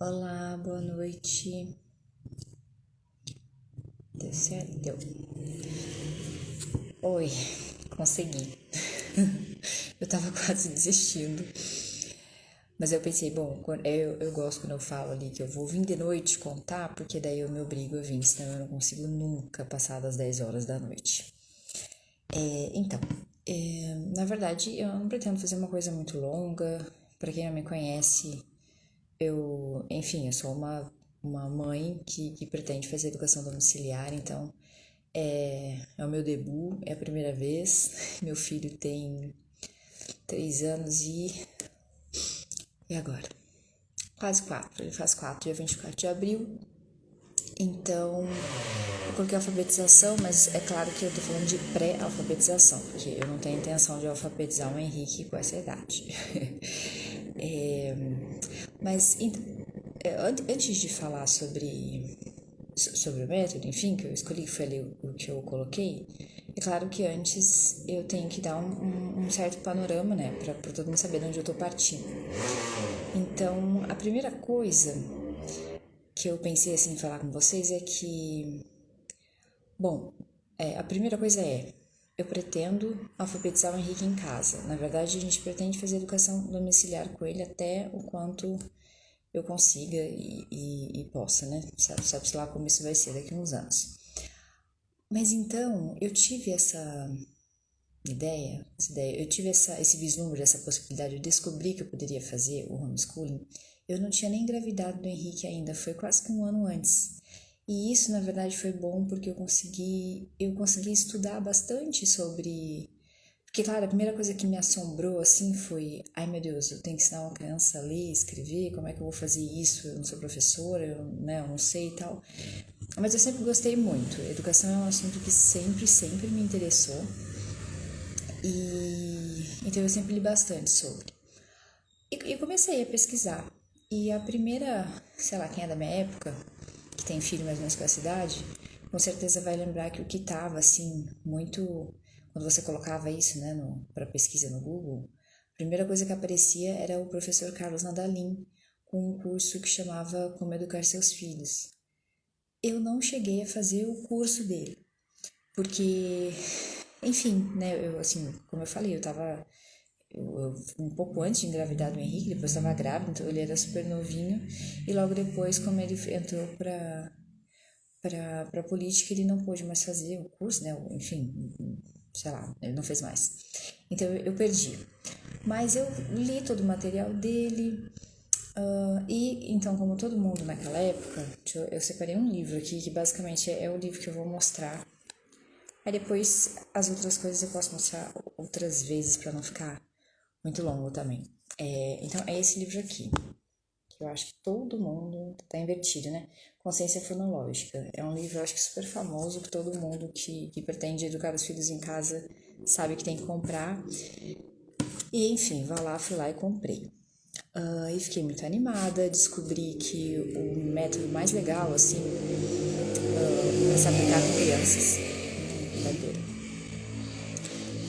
Olá, boa noite. Deu certo? Deu. Oi, consegui. Eu tava quase desistindo. Mas eu pensei, bom, eu gosto quando eu falo ali que eu vou vir de noite contar, porque daí eu me obrigo a vir, senão eu não consigo nunca passar das 10 horas da noite. Na verdade, eu não pretendo fazer uma coisa muito longa. Pra quem não me conhece, eu sou uma mãe que pretende fazer educação domiciliar, então é o meu debut, é a primeira vez. Meu filho tem 3 anos e agora? Quase 4, ele faz 4, dia 24 de abril. Então, eu coloquei alfabetização, mas é claro que eu tô falando de pré-alfabetização, porque eu não tenho intenção de alfabetizar o Henrique com essa idade. É, mas antes de falar sobre o método, enfim, que eu escolhi, que foi ali o que eu coloquei, é claro que antes eu tenho que dar um certo panorama, né, para todo mundo saber de onde eu tô partindo. Então, a primeira coisa que eu pensei assim em falar com vocês é que, bom, a primeira coisa eu pretendo alfabetizar o Henrique em casa. Na verdade, a gente pretende fazer educação domiciliar com ele até o quanto eu consiga e possa, né? Sabe-se lá como isso vai ser daqui a uns anos. Mas então, eu tive eu tive esse vislumbre, essa possibilidade, eu descobri que eu poderia fazer o homeschooling. Eu não tinha nem engravidado do Henrique ainda, foi quase que um ano antes. E isso, na verdade, foi bom porque eu consegui estudar bastante sobre. Porque, claro, a primeira coisa que me assombrou, assim, foi: ai meu Deus, eu tenho que ensinar uma criança a ler, escrever, como é que eu vou fazer isso? Eu não sou professora, eu não sei e tal. Mas eu sempre gostei muito. Educação é um assunto que sempre me interessou. E então eu sempre li bastante sobre. E comecei a pesquisar. E a primeira, sei lá, quem é da minha época, que tem filho mais ou menos com essa idade, com certeza vai lembrar que o que tava assim, muito. Quando você colocava isso, né, para pesquisa no Google, a primeira coisa que aparecia era o professor Carlos Nadalim, com um curso que chamava Como Educar Seus Filhos. Eu não cheguei a fazer o curso dele, porque, enfim, né, eu assim, como eu falei, um pouco antes de engravidar do Henrique, depois estava grávida, então ele era super novinho, e logo depois, como ele entrou para política, ele não pôde mais fazer o curso, né, enfim, sei lá, ele não fez mais. Então eu perdi. Mas eu li todo o material dele, e então, como todo mundo naquela época, eu separei um livro aqui que basicamente é o livro que eu vou mostrar. Aí depois as outras coisas eu posso mostrar outras vezes para não ficar muito longo também. Então é esse livro aqui, que eu acho que todo mundo tá invertido, né? Consciência Fonológica. É um livro, eu acho que super famoso, que todo mundo que pretende educar os filhos em casa sabe que tem que comprar. E enfim, fui lá e comprei. E fiquei muito animada, descobri que o método mais legal, assim, para se aplicar com crianças,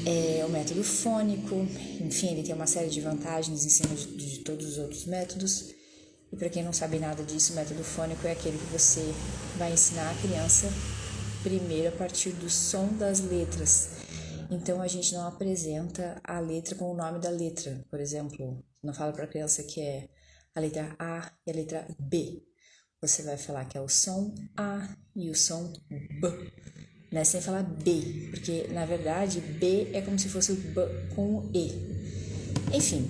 é o método fônico. Enfim, ele tem uma série de vantagens em cima de todos os outros métodos. E para quem não sabe nada disso, o método fônico é aquele que você vai ensinar a criança primeiro a partir do som das letras. Então a gente não apresenta a letra com o nome da letra. Por exemplo, não fala para a criança que é a letra A e a letra B. Você vai falar que é o som A e o som B, né? Sem falar B, porque na verdade B é como se fosse o B com o E. Enfim,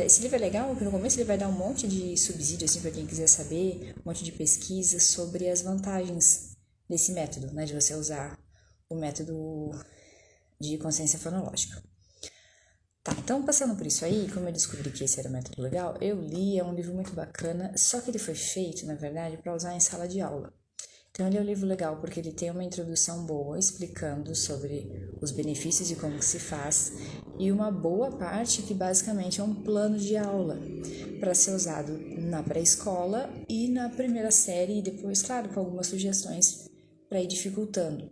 esse livro é legal porque no começo ele vai dar um monte de subsídio assim, para quem quiser saber, um monte de pesquisa sobre as vantagens desse método, né, de você usar o método de consciência fonológica. Tá, então passando por isso aí, como eu descobri que esse era um método legal, eu li, é um livro muito bacana, só que ele foi feito, na verdade, para usar em sala de aula. Então ele é um livro legal porque ele tem uma introdução boa explicando sobre os benefícios e como que se faz, e uma boa parte que basicamente é um plano de aula para ser usado na pré-escola e na primeira série, e depois, claro, com algumas sugestões para ir dificultando.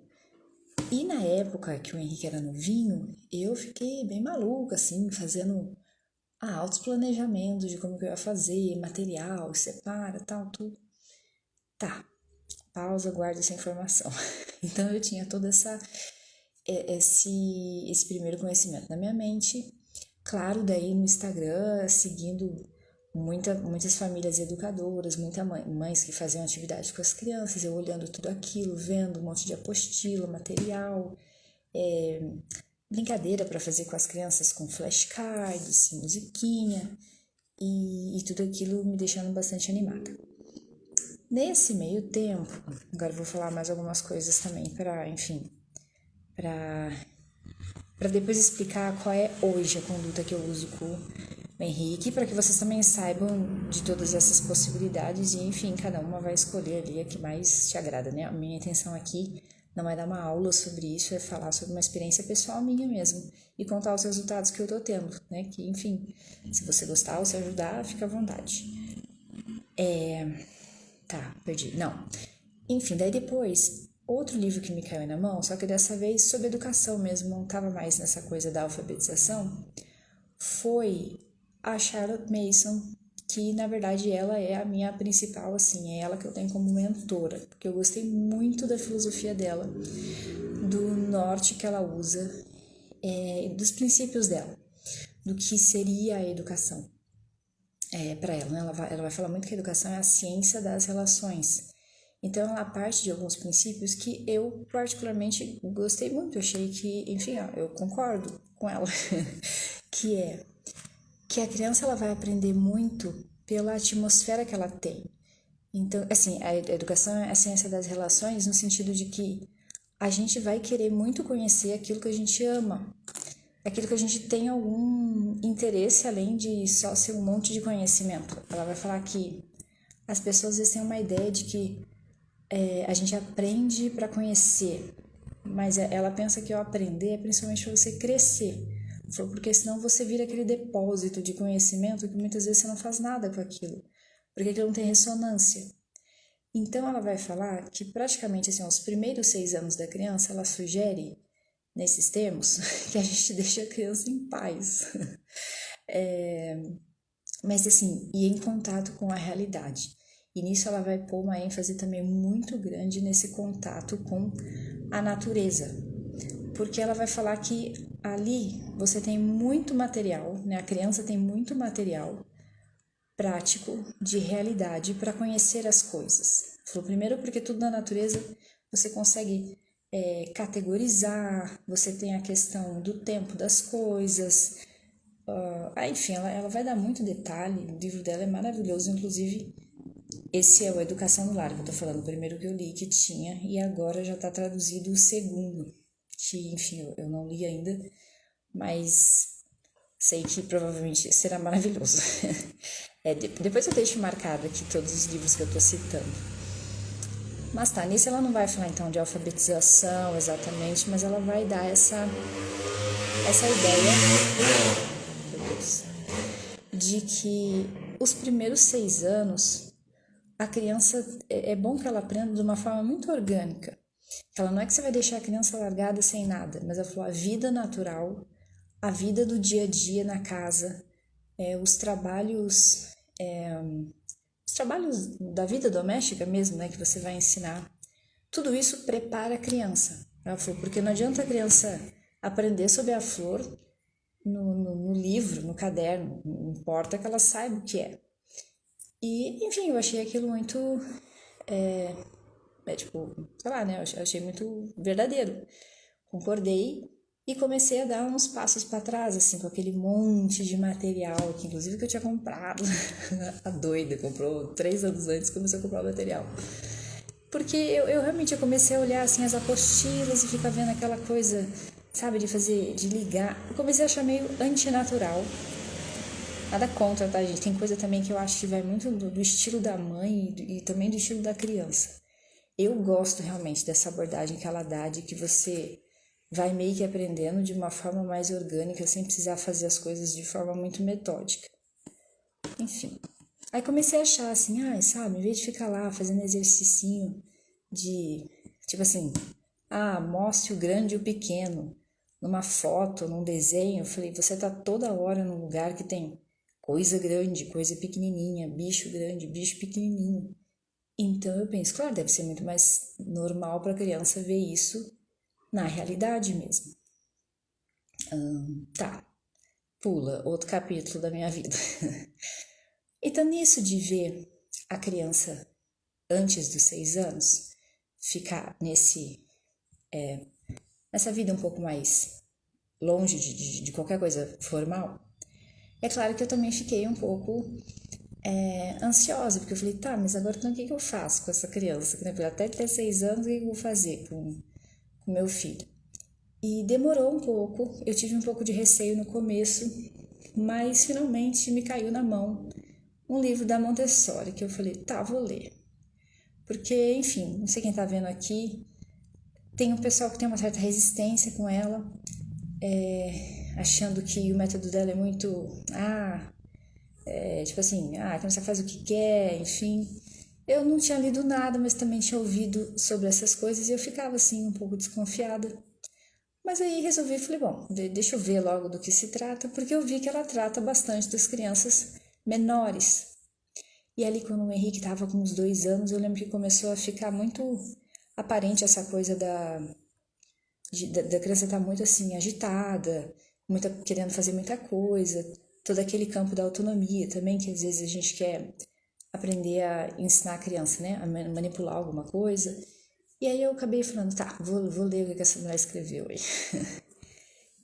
E na época que o Henrique era novinho, eu fiquei bem maluca, assim, fazendo altos planejamentos de como que eu ia fazer, material, separa, tal, tudo. Tá, pausa, guarda essa informação. Então eu tinha todo esse primeiro conhecimento na minha mente. Claro, daí no Instagram, seguindo muitas famílias educadoras, muitas mães que faziam atividade com as crianças, eu olhando tudo aquilo, vendo um monte de apostila, material, brincadeira para fazer com as crianças com flashcards, musiquinha e tudo aquilo me deixando bastante animada. Nesse meio tempo, agora eu vou falar mais algumas coisas também para depois explicar qual é hoje a conduta que eu uso com o Henrique, para que vocês também saibam de todas essas possibilidades e, enfim, cada uma vai escolher ali a que mais te agrada, né? A minha intenção aqui não é dar uma aula sobre isso, é falar sobre uma experiência pessoal minha mesmo e contar os resultados que eu tô tendo, né? Que, enfim, se você gostar ou se ajudar, fica à vontade. Tá, perdi. Não. Enfim, daí depois, outro livro que me caiu na mão, só que dessa vez sobre educação mesmo, não estava mais nessa coisa da alfabetização, foi a Charlotte Mason, que na verdade ela é a minha principal, assim, é ela que eu tenho como mentora, porque eu gostei muito da filosofia dela, do norte que ela usa, dos princípios dela, do que seria a educação. Para ela, né? Ela vai falar muito que a educação é a ciência das relações. Então, ela parte de alguns princípios que eu particularmente gostei muito. Eu achei que, enfim, eu concordo com ela, que é que a criança ela vai aprender muito pela atmosfera que ela tem. Então, assim, a educação é a ciência das relações no sentido de que a gente vai querer muito conhecer aquilo que a gente ama, aquilo que a gente tem algum interesse além de só ser um monte de conhecimento. Ela vai falar que as pessoas às vezes têm uma ideia de que a gente aprende para conhecer, mas ela pensa que o aprender é principalmente para você crescer, porque senão você vira aquele depósito de conhecimento que muitas vezes você não faz nada com aquilo, porque aquilo não tem ressonância. Então ela vai falar que praticamente assim, os primeiros 6 anos da criança, ela sugere nesses termos que a gente deixa a criança em paz. Mas assim, e em contato com a realidade. E nisso ela vai pôr uma ênfase também muito grande nesse contato com a natureza. Porque ela vai falar que ali você tem muito material, né? A criança tem muito material prático de realidade para conhecer as coisas. Falou primeiro porque tudo na natureza você consegue categorizar, você tem a questão do tempo das coisas, enfim, ela vai dar muito detalhe, o livro dela é maravilhoso, inclusive esse é o Educação no Lar, que eu tô falando, o primeiro que eu li que tinha, e agora já tá traduzido o segundo, que enfim, eu não li ainda, mas sei que provavelmente será maravilhoso. Depois eu deixo marcado aqui todos os livros que eu tô citando. Mas tá, nisso ela não vai falar então de alfabetização exatamente, mas ela vai dar essa ideia, meu Deus, de que os primeiros 6 anos a criança é bom que ela aprenda de uma forma muito orgânica. Ela não é que você vai deixar a criança largada sem nada, mas ela falou a vida natural, a vida do dia a dia na casa, os trabalhos da vida doméstica mesmo, né, que você vai ensinar. Tudo isso prepara a criança. Ela falou, porque não adianta a criança aprender sobre a flor no livro, no caderno, não importa que ela saiba o que é. E, enfim, eu achei aquilo muito, tipo, sei lá, né, eu achei muito verdadeiro. Concordei e comecei a dar uns passos para trás, assim, com aquele monte de material, que inclusive que eu tinha comprado. A doida, comprou 3 anos antes, começou a comprar o material. Porque eu realmente comecei a olhar, assim, as apostilas e ficar vendo aquela coisa, sabe, de ligar. Eu comecei a achar meio antinatural. Nada contra, tá, gente? Tem coisa também que eu acho que vai muito do estilo da mãe e também do estilo da criança. Eu gosto realmente dessa abordagem que ela dá, de que você vai meio que aprendendo de uma forma mais orgânica, sem precisar fazer as coisas de forma muito metódica. Enfim. Aí comecei a achar assim, sabe, em vez de ficar lá fazendo exercício de, tipo assim, mostre o grande e o pequeno numa foto, num desenho. Eu falei, você tá toda hora num lugar que tem coisa grande, coisa pequenininha, bicho grande, bicho pequenininho. Então eu penso, claro, deve ser muito mais normal para a criança ver isso na realidade mesmo. Tá, pula, outro capítulo da minha vida. Então nisso de ver a criança antes dos 6 anos ficar nessa vida um pouco mais longe de qualquer coisa formal, é claro que eu também fiquei um pouco ansiosa, porque eu falei, tá, mas agora então o que eu faço com essa criança? Até ter 6 anos, o que eu vou fazer com meu filho? E demorou um pouco, eu tive um pouco de receio no começo, mas finalmente me caiu na mão um livro da Montessori, que eu falei, tá, vou ler. Porque, enfim, não sei quem tá vendo aqui, tem um pessoal que tem uma certa resistência com ela, achando que o método dela é muito, tipo assim, a criança faz o que quer, enfim. Eu não tinha lido nada, mas também tinha ouvido sobre essas coisas e eu ficava assim um pouco desconfiada. Mas aí resolvi, falei, bom, deixa eu ver logo do que se trata, porque eu vi que ela trata bastante das crianças menores. E ali quando o Henrique estava com uns 2 anos, eu lembro que começou a ficar muito aparente essa coisa da criança estar muito assim, agitada, querendo fazer muita coisa, todo aquele campo da autonomia também, que às vezes a gente quer aprender a ensinar a criança, né, a manipular alguma coisa. E aí eu acabei falando, tá, vou ler o que essa mulher escreveu aí.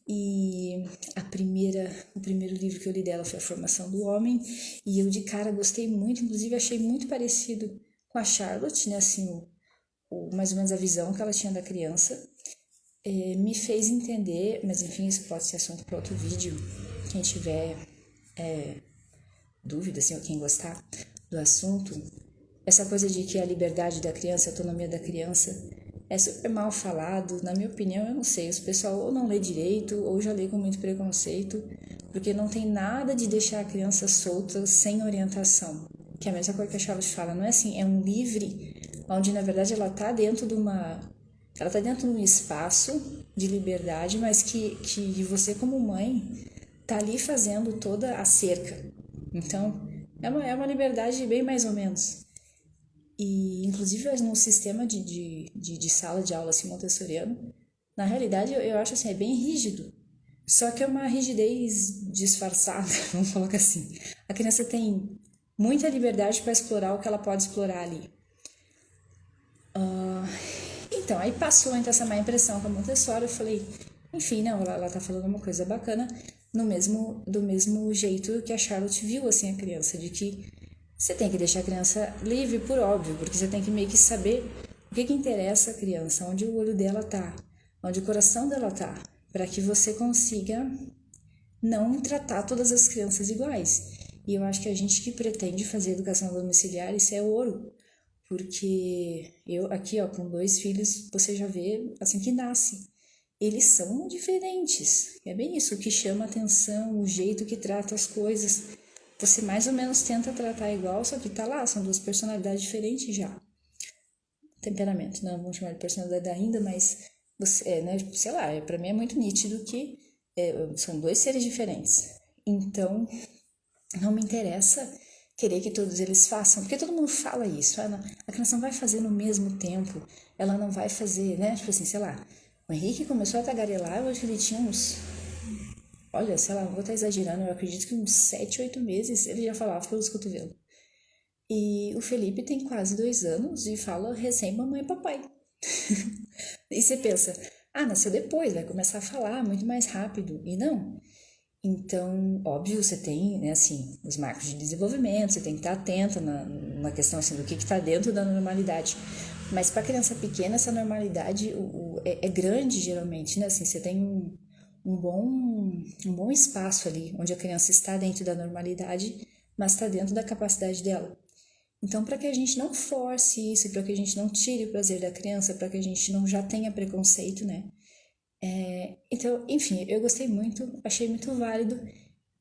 E o primeiro livro que eu li dela foi A Formação do Homem, e eu de cara gostei muito, inclusive achei muito parecido com a Charlotte, né, assim, mais ou menos a visão que ela tinha da criança. Me fez entender, mas enfim, isso pode ser assunto para outro vídeo, quem tiver dúvida, assim, ou quem gostar do assunto, essa coisa de que a liberdade da criança, a autonomia da criança é super mal falado, na minha opinião, eu não sei, o pessoal ou não lê direito ou já lê com muito preconceito, porque não tem nada de deixar a criança solta sem orientação, que é a mesma coisa que a Charlotte fala, não é assim, é um livre, onde na verdade ela tá dentro de um espaço de liberdade, mas que você como mãe tá ali fazendo toda a cerca. Então, é uma liberdade bem mais ou menos. E, inclusive, no sistema de sala de aula assim, montessoriano, na realidade, eu acho assim, é bem rígido. Só que é uma rigidez disfarçada, vamos colocar assim. A criança tem muita liberdade para explorar o que ela pode explorar ali. Então, aí passou então essa má impressão com a Montessori, eu falei, enfim, não, ela tá falando uma coisa bacana, do mesmo jeito que a Charlotte viu assim a criança, de que você tem que deixar a criança livre por óbvio, porque você tem que meio que saber o que interessa a criança, onde o olho dela tá, onde o coração dela tá, para que você consiga não tratar todas as crianças iguais. E eu acho que a gente que pretende fazer educação domiciliar, isso é ouro, porque eu aqui, ó, com 2 filhos, você já vê assim que nasce. Eles são diferentes. É bem isso, o que chama atenção, o jeito que trata as coisas. Você mais ou menos tenta tratar igual, só que tá lá, são 2 personalidades diferentes já. Temperamento, não vamos chamar de personalidade ainda, mas você, né, sei lá, pra mim é muito nítido que são 2 seres diferentes. Então, não me interessa querer que todos eles façam, porque todo mundo fala isso, a criança não vai fazer no mesmo tempo, ela não vai fazer, né, tipo assim, sei lá, o Henrique começou a tagarelar, eu acho que ele tinha uns, olha, sei lá, vou estar exagerando, eu acredito que uns 7, 8 meses ele já falava pelos cotovelos. E o Felipe tem quase 2 anos e fala recém mamãe e papai. E você pensa, nasceu depois, vai começar a falar muito mais rápido. E não. Então, óbvio, você tem, né, assim, os marcos de desenvolvimento, você tem que estar atenta na questão, assim, do que está dentro da normalidade. Mas para criança pequena, essa normalidade é grande, geralmente, né? Assim, você tem um bom espaço ali, onde a criança está dentro da normalidade, mas está dentro da capacidade dela. Então, para que a gente não force isso, para que a gente não tire o prazer da criança, para que a gente não já tenha preconceito, né? Então, enfim, eu gostei muito, achei muito válido.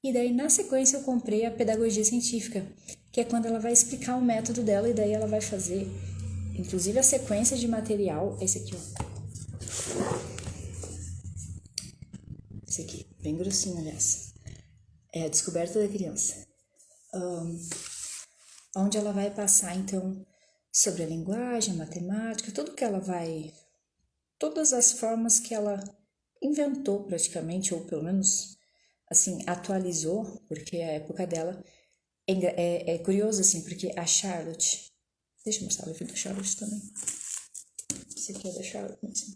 E daí, na sequência, eu comprei a pedagogia científica, que é quando ela vai explicar o método dela e daí ela vai fazer, inclusive, a sequência de material. Esse aqui, ó. Esse aqui, bem grossinho, aliás. É a descoberta da criança. onde ela vai passar, então, sobre a linguagem, a matemática, todas as formas que ela inventou praticamente, ou pelo menos, assim, atualizou, porque a época dela é curioso, assim, porque a Charlotte, deixa eu mostrar o livro da Charlotte também, esse aqui é da Charlotte mesmo.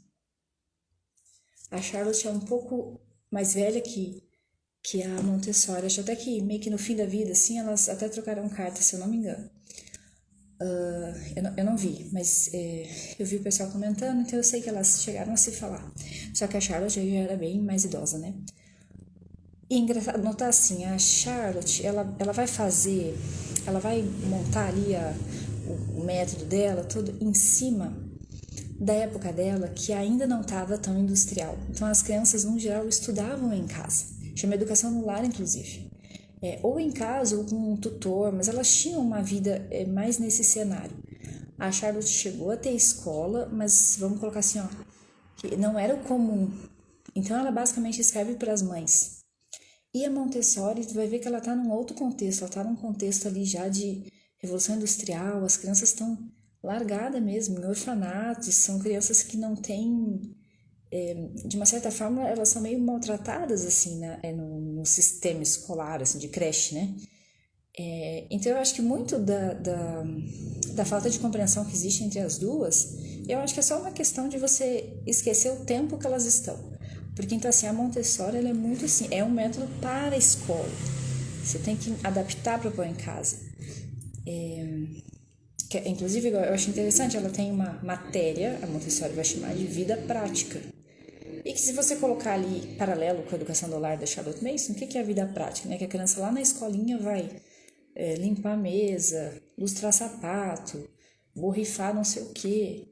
A Charlotte é um pouco mais velha que a Montessori, acho até que meio que no fim da vida, assim, elas até trocaram cartas, se eu não me engano. Eu não vi, mas eu vi o pessoal comentando, então eu sei que elas chegaram a se falar. Só que a Charlotte já era bem mais idosa, né? E é engraçado notar assim, a Charlotte, ela vai montar ali o método dela, tudo em cima da época dela, que ainda não estava tão industrial. Então as crianças, no geral, estudavam em casa. Chama educação no lar, inclusive. Ou em casa, ou com um tutor, mas elas tinham uma vida mais nesse cenário. A Charlotte chegou a ter escola, mas vamos colocar assim, ó, que não era o comum. Então ela basicamente escreve para as mães. E a Montessori, tu vai ver que ela está num outro contexto, ela está num contexto ali já de revolução industrial, as crianças estão largadas mesmo, em orfanatos, são crianças que não têm, de uma certa forma, elas são meio maltratadas, assim, no sistema escolar, assim, de creche, né? Então eu acho que muito da falta de compreensão que existe entre as duas, eu acho que é só uma questão de você esquecer o tempo que elas estão. Porque então assim, a Montessori ela é muito assim, é um método para a escola. Você tem que adaptar para pôr em casa. Inclusive, eu acho interessante, ela tem uma matéria, a Montessori vai chamar de vida prática. E que se você colocar ali paralelo com a educação do lar da Charlotte Mason, o que é a vida prática? Né? Que a criança lá na escolinha vai limpar a mesa, lustrar sapato, borrifar não sei o quê.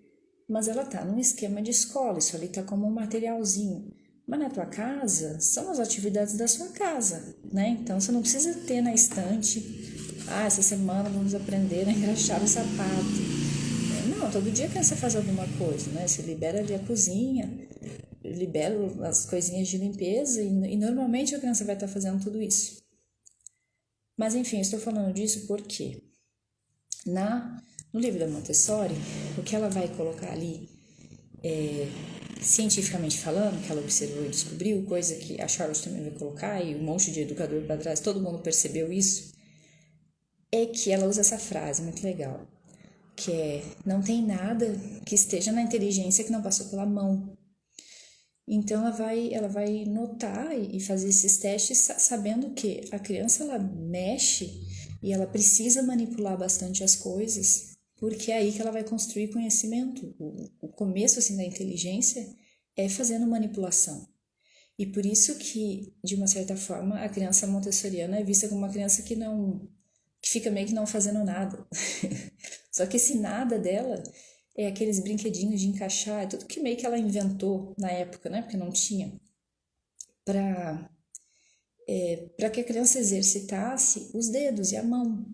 Mas ela tá num esquema de escola, isso ali tá como um materialzinho. Mas na tua casa, são as atividades da sua casa, né? Então você não precisa ter na estante, essa semana vamos aprender a engraxar o sapato. Não, todo dia a criança faz alguma coisa, né? Você libera ali a cozinha, libera as coisinhas de limpeza e normalmente a criança vai estar fazendo tudo isso. Mas enfim, estou falando disso porque no livro da Montessori, o que ela vai colocar ali, cientificamente falando, que ela observou e descobriu, coisa que a Charlotte também vai colocar, e um monte de educador para trás, todo mundo percebeu isso, é que ela usa essa frase muito legal, que é: não tem nada que esteja na inteligência que não passou pela mão. Então ela vai notar e fazer esses testes sabendo que a criança ela mexe e ela precisa manipular bastante as coisas, porque é aí que ela vai construir conhecimento. O começo assim da inteligência é fazendo manipulação. E por isso que, de uma certa forma, a criança montessoriana é vista como uma criança que fica meio que não fazendo nada. Só que esse nada dela é aqueles brinquedinhos de encaixar, é tudo que meio que ela inventou na época, né? Porque não tinha. Para que a criança exercitasse os dedos e a mão.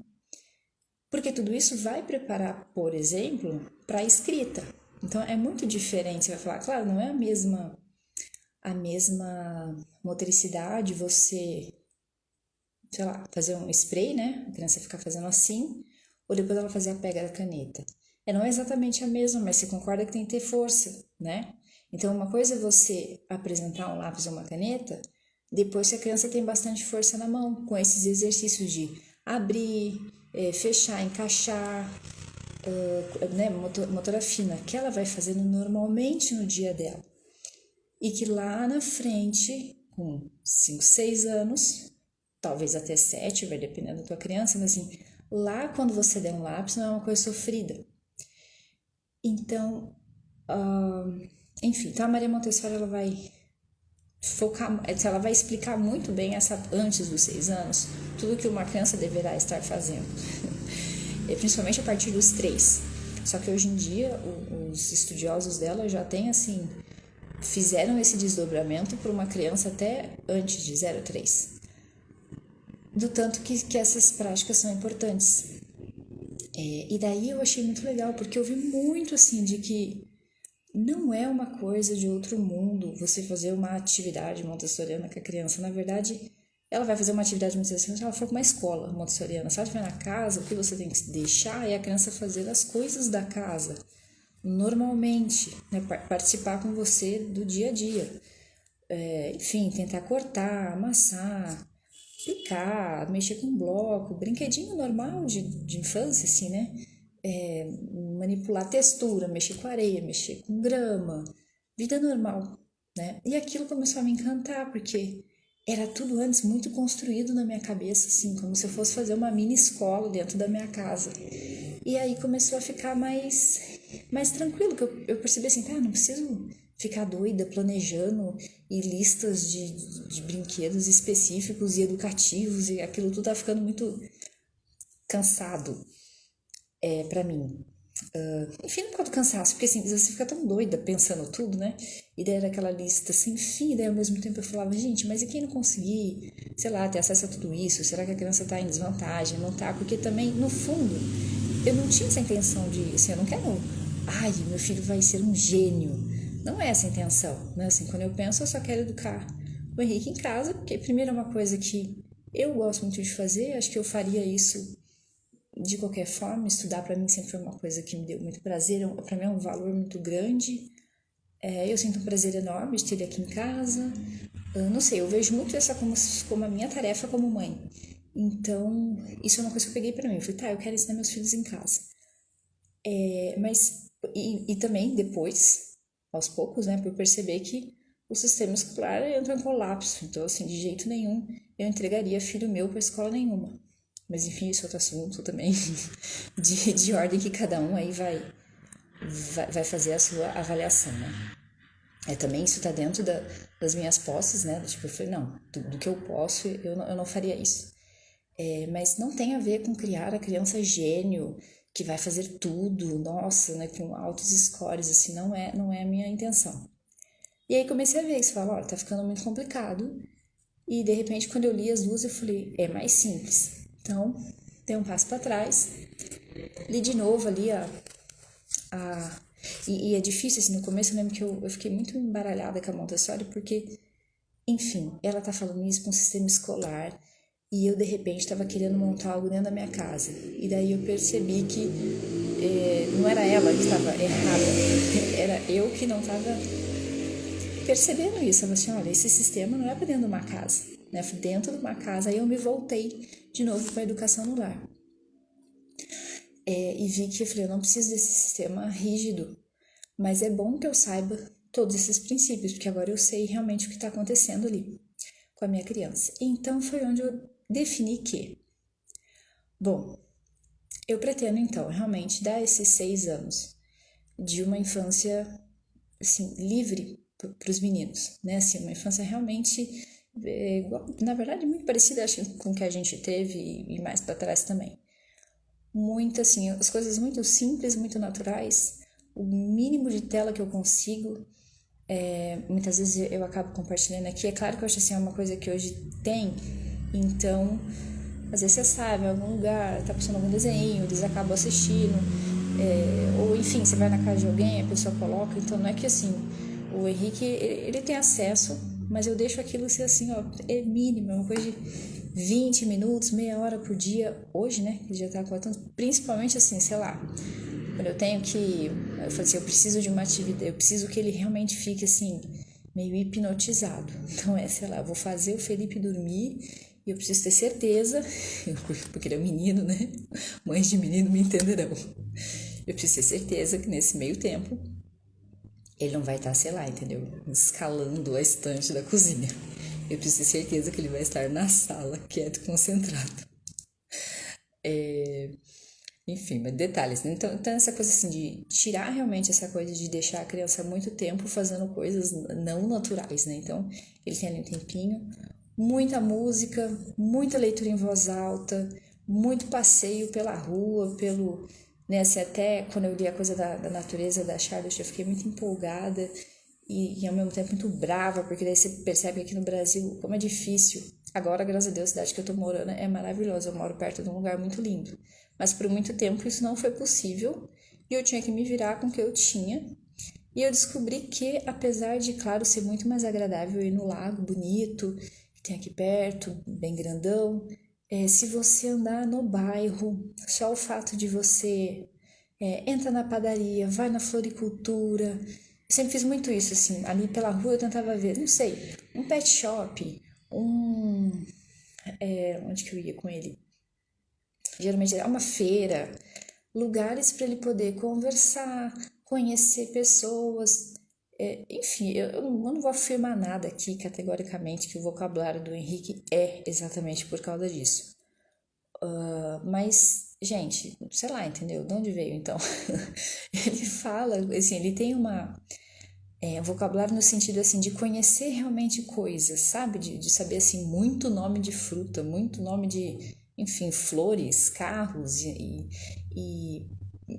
Porque tudo isso vai preparar, por exemplo, para a escrita. Então é muito diferente. Você vai falar, claro, não é a mesma motricidade você, sei lá, fazer um spray, né? A criança ficar fazendo assim, ou depois ela fazer a pega da caneta. Não é exatamente a mesma, mas você concorda que tem que ter força, né? Então, uma coisa é você apresentar um lápis ou uma caneta, depois se a criança tem bastante força na mão, com esses exercícios de abrir, fechar, encaixar, né, motora fina, que ela vai fazendo normalmente no dia dela. E que lá na frente, com 5, 6 anos, talvez até 7, vai dependendo da tua criança, mas assim, lá quando você der um lápis não é uma coisa sofrida. Então, enfim, então a Maria Montessori ela vai focar, ela vai explicar muito bem antes dos 6 anos, tudo que uma criança deverá estar fazendo, principalmente a partir dos 3. Só que hoje em dia os estudiosos dela já têm assim, fizeram esse desdobramento para uma criança até antes de 0 a 3. Do tanto que essas práticas são importantes. E daí eu achei muito legal, porque eu vi muito assim de que não é uma coisa de outro mundo você fazer uma atividade montessoriana com a criança. Na verdade, ela vai fazer uma atividade montessoriana se ela for para uma escola montessoriana. Se ela estiver na casa, o que você tem que deixar é a criança fazer as coisas da casa, normalmente, né? Participar com você do dia a dia. Enfim, tentar cortar, amassar, picar, mexer com bloco, brinquedinho normal de infância, assim, né? Manipular textura, mexer com areia, mexer com grama, vida normal, né? E aquilo começou a me encantar, porque era tudo antes muito construído na minha cabeça, assim, como se eu fosse fazer uma mini escola dentro da minha casa. E aí começou a ficar mais tranquilo, que eu percebi assim, não preciso ficar doida planejando e listas de brinquedos específicos e educativos, e aquilo tudo tá ficando muito cansado pra mim. Enfim, não por causa do cansaço, porque assim, você fica tão doida pensando tudo, né? E daí era aquela lista sem fim, e daí ao mesmo tempo eu falava, gente, mas e quem não conseguir, sei lá, ter acesso a tudo isso? Será que a criança tá em desvantagem? Não tá? Porque também, no fundo, eu não tinha essa intenção de, assim, eu não quero, meu filho vai ser um gênio. Não é essa a intenção, né? Assim, quando eu penso, eu só quero educar o Henrique em casa, porque primeiro é uma coisa que eu gosto muito de fazer, acho que eu faria isso de qualquer forma. Estudar para mim sempre foi uma coisa que me deu muito prazer, para mim é um valor muito grande. Eu sinto um prazer enorme de ter ele aqui em casa. Não sei, eu vejo muito essa como a minha tarefa como mãe. Então, isso é uma coisa que eu peguei para mim. Eu falei, eu quero ensinar meus filhos em casa. E também depois, aos poucos, né, por perceber que o sistema escolar entra em colapso. Então, assim, de jeito nenhum eu entregaria filho meu para escola nenhuma. Mas enfim, isso é outro assunto também, de ordem que cada um aí vai fazer a sua avaliação, né? Também isso tá dentro das minhas posses, né? Tipo, eu falei, não, do que eu posso, eu não faria isso. Mas não tem a ver com criar a criança gênio, que vai fazer tudo, nossa, né? Com altos scores, assim, não é a minha intenção. E aí comecei a ver isso, falar, olha, tá ficando muito complicado. E de repente, quando eu li as duas, eu falei, é mais simples. Então, dei um passo para trás, li de novo ali e é difícil, assim, no começo eu lembro que eu fiquei muito embaralhada com a Montessori, porque, enfim, ela tá falando isso para um sistema escolar, e eu, de repente, estava querendo montar algo dentro da minha casa. E daí eu percebi que não era ela que estava errada, era eu que não estava percebendo isso. Eu falei assim, olha, esse sistema não é para dentro de uma casa, né? Dentro de uma casa. Aí eu me voltei de novo para a educação no lar. E vi que eu falei, eu não preciso desse sistema rígido, mas é bom que eu saiba todos esses princípios, porque agora eu sei realmente o que está acontecendo ali com a minha criança. Então foi onde eu defini que, bom, eu pretendo então realmente dar esses 6 anos de uma infância assim, livre para os meninos, né? Assim, uma infância realmente, na verdade, muito parecida, acho, com o que a gente teve e mais para trás também. Muito assim, as coisas muito simples, muito naturais, o mínimo de tela que eu consigo. Muitas vezes eu acabo compartilhando aqui. É claro que eu acho assim, é uma coisa que hoje tem, então às vezes você sabe, em algum lugar tá passando algum desenho, eles acabam assistindo, ou enfim, você vai na casa de alguém, a pessoa coloca. Então não é que assim, o Henrique ele tem acesso, mas eu deixo aquilo ser assim, ó, é mínimo, é uma coisa de 20 minutos, meia hora por dia, hoje, né, que já tá contando, principalmente assim, sei lá, quando eu tenho que, eu falei assim, eu preciso de uma atividade, eu preciso que ele realmente fique assim, meio hipnotizado. Então sei lá, eu vou fazer o Felipe dormir e eu preciso ter certeza, porque ele é um menino, né? Mães de menino me entenderão. Eu preciso ter certeza que nesse meio tempo ele não vai estar, sei lá, entendeu? Escalando a estante da cozinha. Eu preciso ter certeza que ele vai estar na sala, quieto e concentrado. Enfim, mas detalhes, né? Então essa coisa assim de tirar realmente essa coisa de deixar a criança muito tempo fazendo coisas não naturais, né? Então, ele tem ali um tempinho, muita música, muita leitura em voz alta, muito passeio pela rua, né? Assim, até quando eu li a coisa da natureza da Charlotte, eu fiquei muito empolgada e ao mesmo tempo muito brava, porque daí você percebe que aqui no Brasil como é difícil. Agora, graças a Deus, a cidade que eu tô morando é maravilhosa, eu moro perto de um lugar muito lindo. Mas por muito tempo isso não foi possível e eu tinha que me virar com o que eu tinha. E eu descobri que, apesar de, claro, ser muito mais agradável ir no lago bonito, tem aqui perto, bem grandão. Se você andar no bairro, só o fato de você entra na padaria, vai na floricultura. Eu sempre fiz muito isso, assim, ali pela rua eu tentava ver, não sei, um pet shop, onde que eu ia com ele? Geralmente é uma feira, lugares para ele poder conversar, conhecer pessoas. Enfim, eu não vou afirmar nada aqui categoricamente que o vocabulário do Henrique é exatamente por causa disso. Mas, gente, sei lá, entendeu? De onde veio então? Ele fala, assim, ele tem um vocabulário no sentido assim de conhecer realmente coisas, sabe? De saber assim muito nome de fruta, muito nome de, enfim, flores, carros e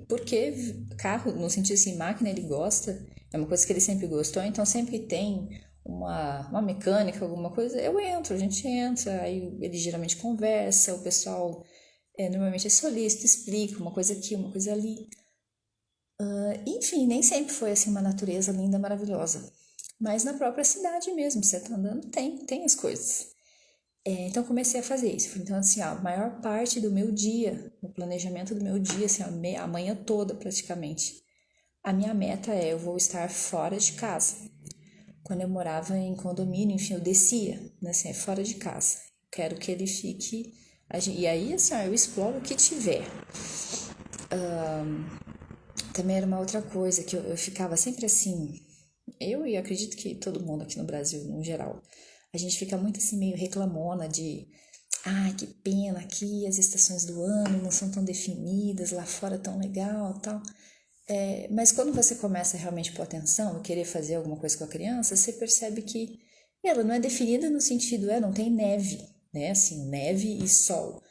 porque carro, no sentido assim, máquina ele gosta, é uma coisa que ele sempre gostou, então sempre que tem uma mecânica, alguma coisa, eu entro, a gente entra, aí ele geralmente conversa, o pessoal normalmente é solícito, explica uma coisa aqui, uma coisa ali. Enfim, nem sempre foi assim uma natureza linda, maravilhosa. Mas na própria cidade mesmo, você tá andando, tem as coisas. Então comecei a fazer isso. Então, assim, a maior parte do meu dia, o planejamento do meu dia, assim, a manhã toda praticamente. A minha meta eu vou estar fora de casa. Quando eu morava em condomínio, enfim, eu descia, né, assim, fora de casa. Quero que ele fique. E aí, assim, eu exploro o que tiver. Também era uma outra coisa que eu ficava sempre assim. Eu e acredito que todo mundo aqui no Brasil, no geral, a gente fica muito assim meio reclamona de ai, que pena aqui, as estações do ano não são tão definidas, lá fora tão legal, tal. Mas quando você começa realmente a pôr atenção, querer fazer alguma coisa com a criança, você percebe que ela não é definida no sentido, não tem neve, né? Assim, neve e sol.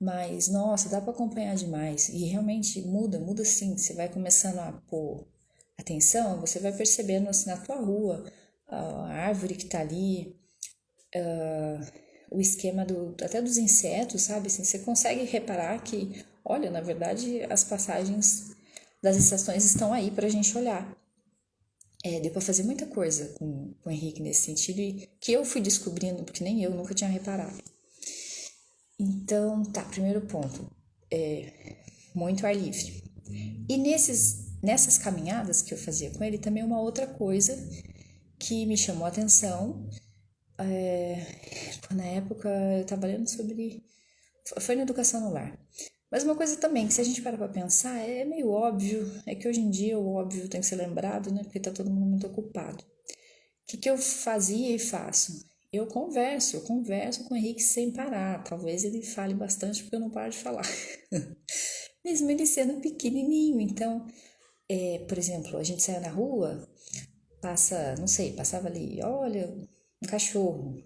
Mas, nossa, dá para acompanhar demais. E realmente muda sim. Você vai começando a pôr atenção, você vai percebendo assim na tua rua, a árvore que tá ali, o esquema até dos insetos, sabe? Assim, você consegue reparar que, olha, na verdade, as passagens das estações estão aí para a gente olhar. Deu para fazer muita coisa com o Henrique nesse sentido e que eu fui descobrindo, porque nem eu nunca tinha reparado. Então, tá, primeiro ponto, muito ar livre. E nessas caminhadas que eu fazia com ele, também uma outra coisa que me chamou a atenção, na época eu estava lendo sobre, foi na educação no lar. Mas uma coisa também, que se a gente parar pra pensar, é meio óbvio, é que hoje em dia o óbvio tem que ser lembrado, né, porque tá todo mundo muito ocupado. O que eu fazia e faço? Eu converso com o Henrique sem parar. Talvez ele fale bastante porque eu não paro de falar. Mesmo ele sendo pequenininho. Então, por exemplo, a gente saia na rua, não sei, passava ali, olha, um cachorro.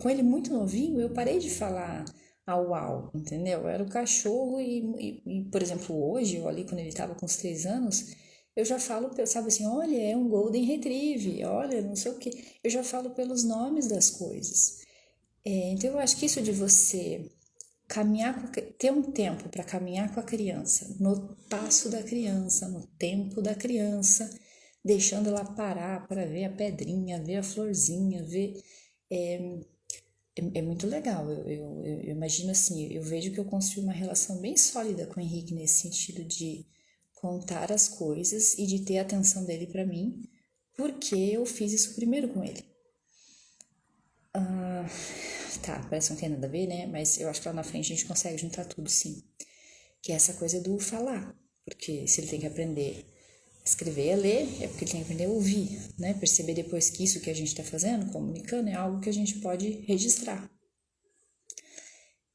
Com ele muito novinho, eu parei de falar au au, entendeu? Era o cachorro por exemplo, hoje, ou ali quando ele estava com uns 3 anos, eu já falo, sabe assim, olha, é um Golden Retriever, olha, não sei o que. Eu já falo pelos nomes das coisas. Então, eu acho que isso de você ter um tempo para caminhar com a criança, no passo da criança, no tempo da criança, deixando ela parar para ver a pedrinha, ver a florzinha, ver. É muito legal. Eu imagino assim, eu vejo que eu construí uma relação bem sólida com o Henrique nesse sentido de contar as coisas e de ter a atenção dele para mim, porque eu fiz isso primeiro com ele. Tá, parece que não tem nada a ver, né? Mas eu acho que lá na frente a gente consegue juntar tudo, sim. Que é essa coisa do falar. Porque se ele tem que aprender a escrever e a ler, é porque ele tem que aprender a ouvir, né? Perceber depois que isso que a gente está fazendo, comunicando, é algo que a gente pode registrar.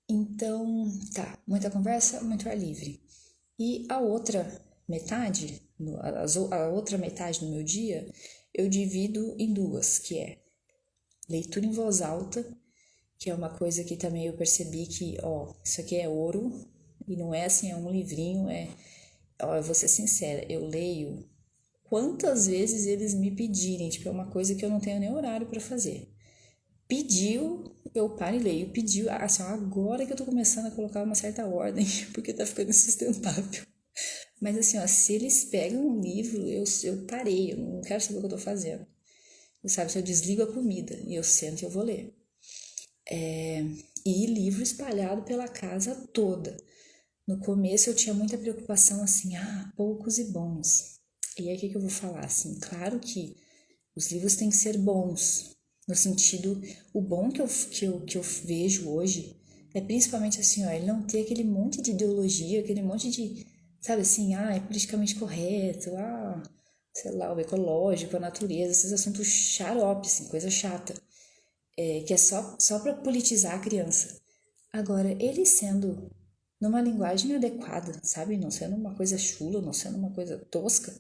Então, tá, muita conversa, muito ar livre. E a outra metade, a outra metade do meu dia, eu divido em duas, que é leitura em voz alta, que é uma coisa que também eu percebi que, isso aqui é ouro, e não é assim, é um livrinho, eu vou ser sincera, eu leio quantas vezes eles me pedirem, tipo, é uma coisa que eu não tenho nem horário para fazer. Pediu, eu paro e leio. Pediu, assim, agora que eu tô começando a colocar uma certa ordem, porque tá ficando insustentável. Mas assim, se eles pegam um livro, eu parei, eu não quero saber o que eu tô fazendo. Sabe, se eu desligo a comida e eu sento e eu vou ler. E livro espalhado pela casa toda. No começo eu tinha muita preocupação assim, poucos e bons. E aí o que eu vou falar? Assim, claro que os livros têm que ser bons, no sentido, o bom que eu vejo hoje é principalmente assim, ele não ter aquele monte de ideologia, aquele monte de, sabe assim, é politicamente correto, sei lá, o ecológico, a natureza, esses assuntos xarope, assim, coisa chata, que é só para politizar a criança. Agora, ele sendo numa linguagem adequada, sabe, não sendo uma coisa chula, não sendo uma coisa tosca,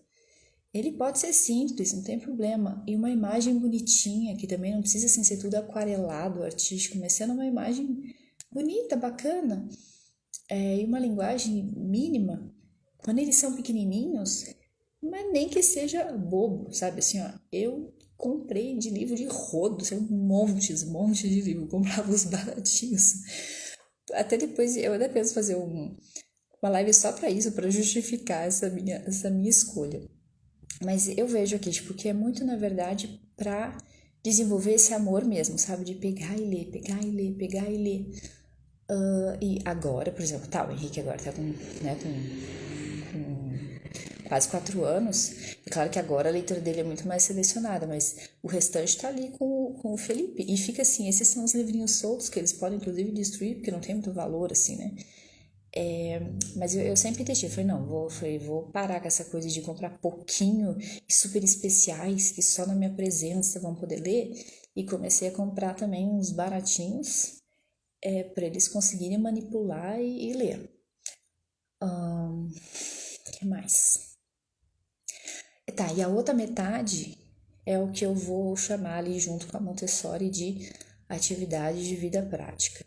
ele pode ser simples, não tem problema. E uma imagem bonitinha, que também não precisa assim, ser tudo aquarelado, artístico, mas sendo uma imagem bonita, bacana. E uma linguagem mínima. Quando eles são pequenininhos, mas nem que seja bobo, sabe? Assim, eu comprei de livro de rodo, assim, montes de livro. Eu comprava os baratinhos. Até depois, eu até penso fazer uma live só para isso, para justificar essa minha escolha. Mas eu vejo aqui, tipo, que é muito, na verdade, pra desenvolver esse amor mesmo, sabe? De pegar e ler, pegar e ler, pegar e ler. E agora, por exemplo, o Henrique agora tá com quase 4 anos. É claro que agora a leitura dele é muito mais selecionada, mas o restante tá ali com o Felipe. E fica assim, esses são os livrinhos soltos que eles podem, inclusive, destruir, porque não tem muito valor, assim, né? Mas eu sempre testei, falei, não, vou parar com essa coisa de comprar pouquinho e super especiais que só na minha presença vão poder ler, e comecei a comprar também uns baratinhos para eles conseguirem manipular e ler. Que mais? Tá, e a outra metade é o que eu vou chamar ali junto com a Montessori de atividade de vida prática.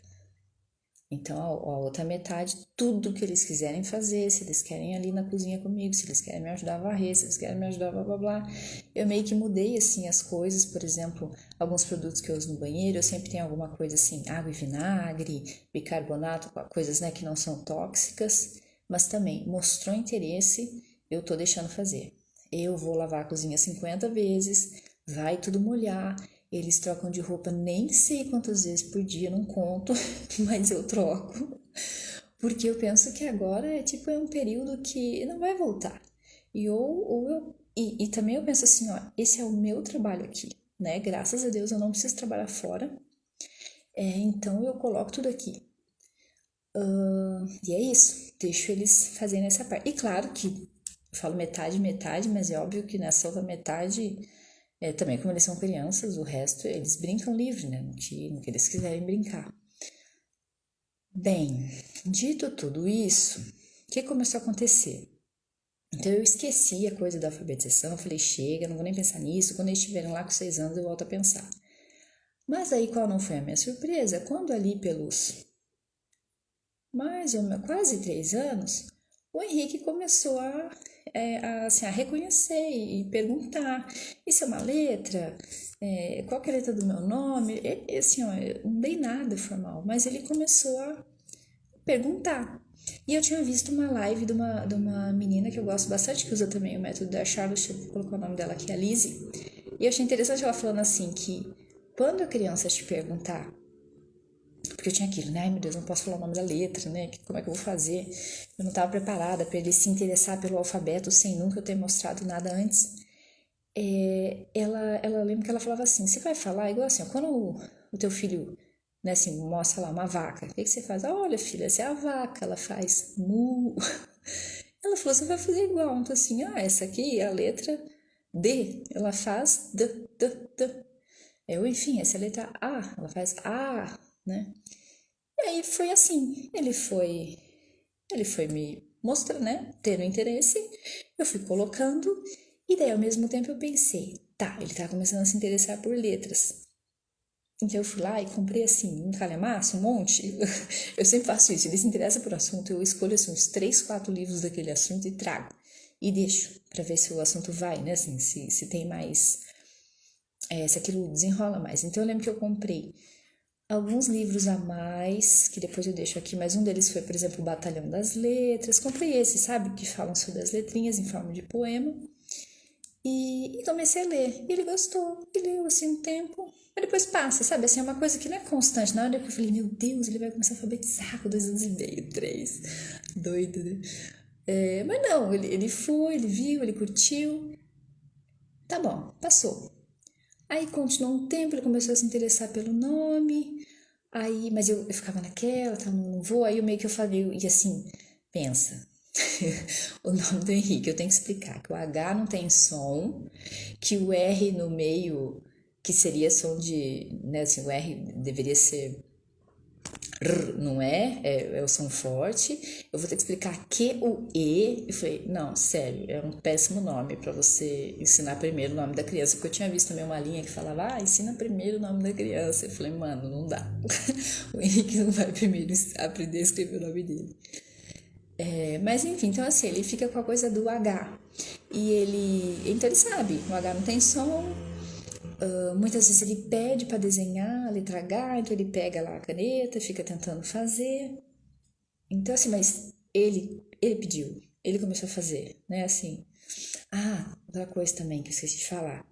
Então, a outra metade, tudo que eles quiserem fazer, se eles querem ir ali na cozinha comigo, se eles querem me ajudar a varrer, se eles querem me ajudar, blá, blá, blá. Eu meio que mudei, assim, as coisas. Por exemplo, alguns produtos que eu uso no banheiro, eu sempre tenho alguma coisa assim, água e vinagre, bicarbonato, coisas, né, que não são tóxicas. Mas também, mostrou interesse, eu tô deixando fazer. Eu vou lavar a cozinha 50 vezes, vai tudo molhar. Eles trocam de roupa nem sei quantas vezes por dia, não conto, mas eu troco. Porque eu penso que agora é um período que não vai voltar. E também eu penso assim, esse é o meu trabalho aqui, né? Graças a Deus eu não preciso trabalhar fora. Então eu coloco tudo aqui. E é isso, deixo eles fazendo essa parte. E claro que eu falo metade, metade, mas é óbvio que nessa outra metade, também como eles são crianças, o resto eles brincam livre, né? No que eles quiserem brincar. Bem, dito tudo isso, o que começou a acontecer? Então eu esqueci a coisa da alfabetização, falei, chega, não vou nem pensar nisso, quando eles estiverem lá com 6 anos eu volto a pensar. Mas aí qual não foi a minha surpresa? Quando ali pelos quase 3 anos, o Henrique começou assim, a reconhecer e perguntar, isso é uma letra? Qual que é a letra do meu nome? Assim, eu não dei nada formal, mas ele começou a perguntar. E eu tinha visto uma live de uma menina que eu gosto bastante, que usa também o método da Charlotte, vou colocar o nome dela aqui, a Lizzie. E eu achei interessante ela falando assim que quando a criança te perguntar, porque eu tinha aquilo, né? Ai meu Deus, não posso falar o nome da letra, né? Como é que eu vou fazer? Eu não estava preparada para ele se interessar pelo alfabeto sem nunca eu ter mostrado nada antes. Ela lembra que ela falava assim: você vai falar igual assim, quando o teu filho, né, assim, mostra lá uma vaca, o que você faz? Olha, filha, essa é a vaca, ela faz mu. Ela falou: você vai fazer igual. Então, assim, essa aqui é a letra D, ela faz D, D, D. Enfim, essa é a letra A, ela faz A, né? E aí foi assim, ele foi me mostrando, né, tendo interesse, eu fui colocando, e daí ao mesmo tempo eu pensei, tá, ele tá começando a se interessar por letras. Então eu fui lá e comprei assim, um calhamaço, um monte. Eu sempre faço isso, ele se interessa por assunto, eu escolho assim, uns 3, 4 livros daquele assunto e trago. E deixo, pra ver se o assunto vai, né, assim, se tem mais, se aquilo desenrola mais. Então eu lembro que eu comprei alguns livros a mais, que depois eu deixo aqui, mas um deles foi, por exemplo, o Batalhão das Letras. Comprei esse, sabe, que falam sobre as letrinhas em forma de poema. E comecei a ler. E ele gostou. E leu assim um tempo. Mas depois passa, sabe? Assim, é uma coisa que não é constante. Na hora que eu falei, meu Deus, ele vai começar a alfabetizar com 2 anos e meio, 3. Doido, né? Mas não, ele foi, ele viu, ele curtiu. Tá bom, passou. Aí continuou um tempo, ele começou a se interessar pelo nome. Aí, mas eu ficava naquela, tá, não vou. Aí eu meio que eu falei, e assim, pensa. O nome do Henrique, eu tenho que explicar que o H não tem som, que o R no meio, que seria som de, né, assim, o R deveria ser R, não é o som forte. Eu vou ter que explicar que o E. Eu falei, não, sério, é um péssimo nome para você ensinar primeiro o nome da criança, porque eu tinha visto também uma linha que falava, ensina primeiro o nome da criança. Eu falei, mano, não dá. O Henrique não vai primeiro aprender a escrever o nome dele. Mas enfim, então assim, ele fica com a coisa do H. Então ele sabe, o H não tem som. Muitas vezes ele pede para desenhar a letra H, então ele pega lá a caneta, fica tentando fazer. Então assim, mas ele pediu, ele começou a fazer, né, assim. Outra coisa também que eu esqueci de falar,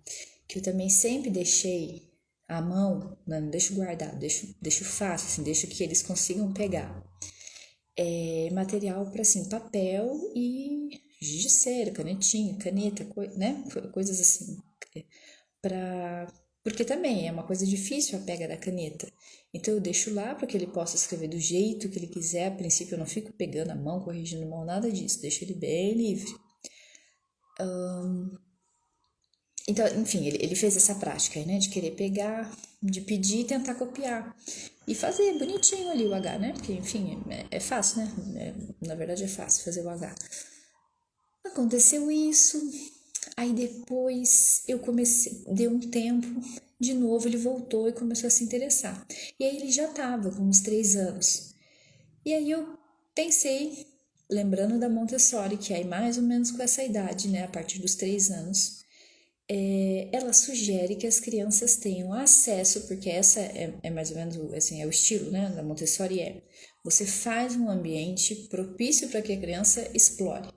que eu também sempre deixei à mão, não deixo guardado, deixo fácil, assim, deixo que eles consigam pegar. Material para assim, papel e giz de cera, canetinha, caneta, né? Coisas assim. Pra... Porque também é uma coisa difícil a pega da caneta. Então eu deixo lá para que ele possa escrever do jeito que ele quiser. A princípio eu não fico pegando a mão, corrigindo a mão, nada disso. Deixo ele bem livre. Então, enfim, ele fez essa prática aí, né? De querer pegar, de pedir e tentar copiar. E fazer bonitinho ali o H, né? Porque, enfim, é fácil, né? Na verdade é fácil fazer o H. Aconteceu isso, aí depois eu comecei, deu um tempo, de novo ele voltou e começou a se interessar. E aí ele já estava com uns 3 anos. E aí eu pensei, lembrando da Montessori, que é mais ou menos com essa idade, né? A partir dos 3 anos. Ela sugere que as crianças tenham acesso, porque essa é mais ou menos assim, é o estilo, né, da Montessori, você faz um ambiente propício para que a criança explore.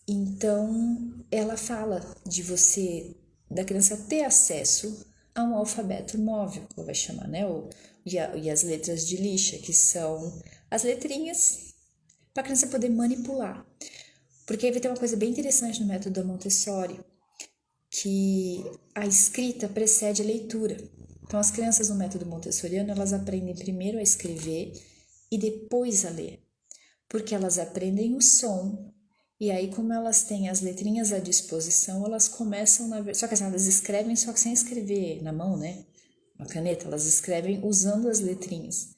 Então, ela fala da criança ter acesso a um alfabeto móvel, que ela vai chamar, né, e as letras de lixa, que são as letrinhas para a criança poder manipular. Porque aí vai ter uma coisa bem interessante no método da Montessori, que a escrita precede a leitura. Então, as crianças no método montessoriano, elas aprendem primeiro a escrever e depois a ler, porque elas aprendem o som, e aí como elas têm as letrinhas à disposição, elas começam, só que assim, elas escrevem só que sem escrever na mão, né? Na caneta, elas escrevem usando as letrinhas.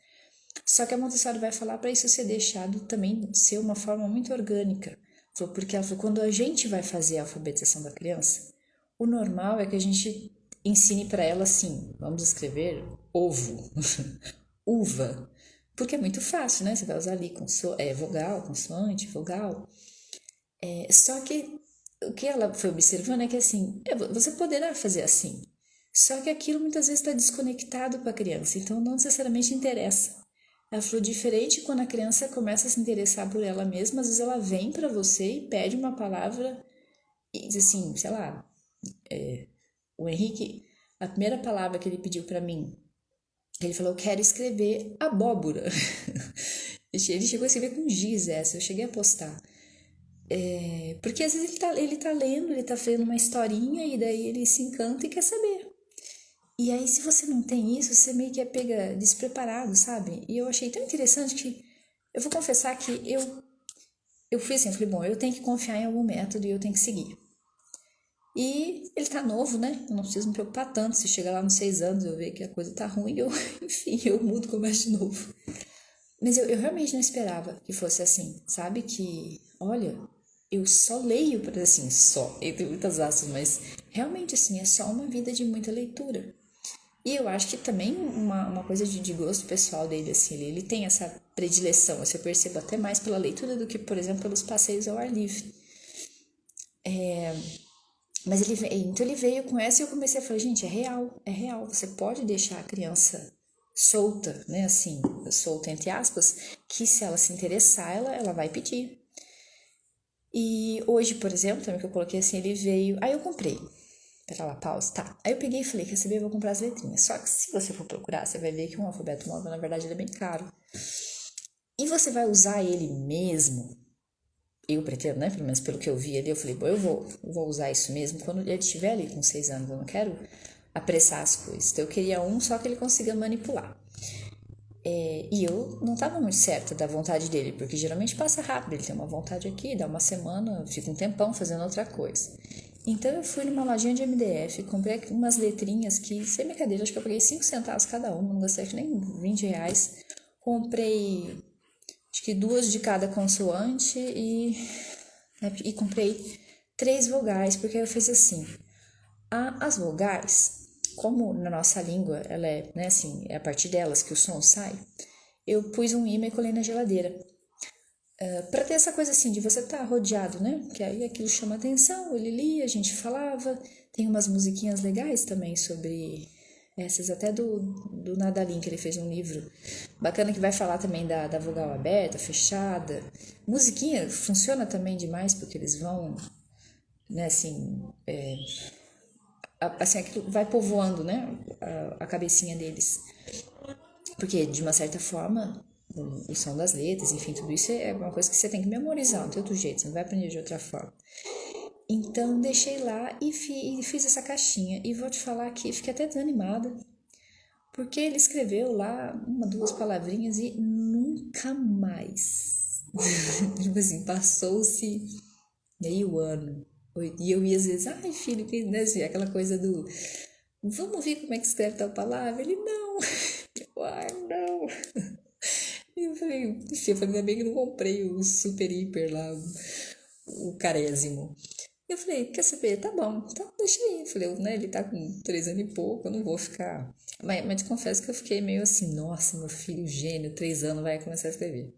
Só que a Montessori vai falar para isso ser deixado também ser uma forma muito orgânica, porque ela falou, quando a gente vai fazer a alfabetização da criança, o normal é que a gente ensine para ela assim, vamos escrever ovo, uva, porque é muito fácil, né? Você vai usar ali vogal, consoante, vogal. Só que o que ela foi observando é que assim, você poderá fazer assim, só que aquilo muitas vezes está desconectado para a criança, então não necessariamente interessa. Ela falou diferente quando a criança começa a se interessar por ela mesma, às vezes ela vem para você e pede uma palavra e diz assim, sei lá, o Henrique, a primeira palavra que ele pediu para mim, ele falou, eu quero escrever abóbora. Ele chegou a escrever com giz essa, eu cheguei a postar. Porque às vezes ele tá lendo, ele tá fazendo uma historinha e daí ele se encanta e quer saber. E aí, se você não tem isso, você meio que é pega despreparado, sabe? E eu achei tão interessante que eu vou confessar que eu fui assim, eu falei, bom, eu tenho que confiar em algum método e eu tenho que seguir. E ele tá novo, né? Eu não preciso me preocupar tanto. Se chegar lá nos 6 anos eu ver que a coisa tá ruim, enfim, eu mudo, começo de novo. Mas eu realmente não esperava que fosse assim, sabe? Que, olha, eu só leio, assim, só, entre muitas aspas, mas realmente, assim, é só uma vida de muita leitura. E eu acho que também uma coisa de gosto pessoal dele, assim, ele tem essa predileção, assim, eu percebo até mais pela leitura do que, por exemplo, pelos passeios ao ar livre. Mas então ele veio com essa e eu comecei a falar, gente, é real, você pode deixar a criança solta, né, assim, solta entre aspas, que se ela se interessar, ela vai pedir. E hoje, por exemplo, também que eu coloquei assim, ele veio... Aí eu comprei. Pera lá, pausa, tá. Aí eu peguei e falei, quer saber, eu vou comprar as letrinhas. Só que se você for procurar, você vai ver que um alfabeto móvel, na verdade, ele é bem caro. E você vai usar ele mesmo? Eu pretendo, né? Pelo menos pelo que eu vi ali, eu falei, bom, eu vou usar isso mesmo quando ele estiver ali com 6 anos. Eu não quero apressar as coisas. Então eu queria um só que ele consiga manipular. E eu não estava muito certa da vontade dele, porque geralmente passa rápido, ele tem uma vontade aqui, dá uma semana, fica um tempão fazendo outra coisa. Então eu fui numa lojinha de MDF, comprei umas letrinhas que, sem brincadeira, acho que eu paguei 5 centavos cada uma, não gastei nem R$ 20. Comprei, acho que 2 de cada consoante e comprei 3 vogais, porque eu fiz assim, as vogais, como na nossa língua, ela é, né, assim, é a partir delas que o som sai, eu pus um imã e colei na geladeira. Para ter essa coisa assim, de você estar rodeado, né? Que aí aquilo chama atenção, ele lia, a gente falava. Tem umas musiquinhas legais também sobre essas, até do Nadalim, que ele fez um livro bacana que vai falar também da vogal aberta, fechada. Musiquinha funciona também demais, porque eles vão, né, assim, aquilo vai povoando, né, a cabecinha deles. Porque, de uma certa forma, o som das letras, enfim, tudo isso é uma coisa que você tem que memorizar, não tem outro jeito, você não vai aprender de outra forma. Então, deixei lá e fiz essa caixinha. E vou te falar que fiquei até desanimada, porque ele escreveu lá 2 palavrinhas e nunca mais. Tipo assim, passou-se meio ano. E eu ia às vezes, ai filho, que, né, assim, aquela coisa do vamos ver como é que escreve tal palavra? Ele, não. Não. E eu falei, ainda bem que não comprei o super hiper lá, o carésimo. Eu falei, quer saber? Tá bom, então deixa aí. Eu falei, né, ele tá com 3 anos e pouco, eu não vou ficar. Mas confesso que eu fiquei meio assim, nossa, meu filho gênio, 3 anos vai começar a escrever.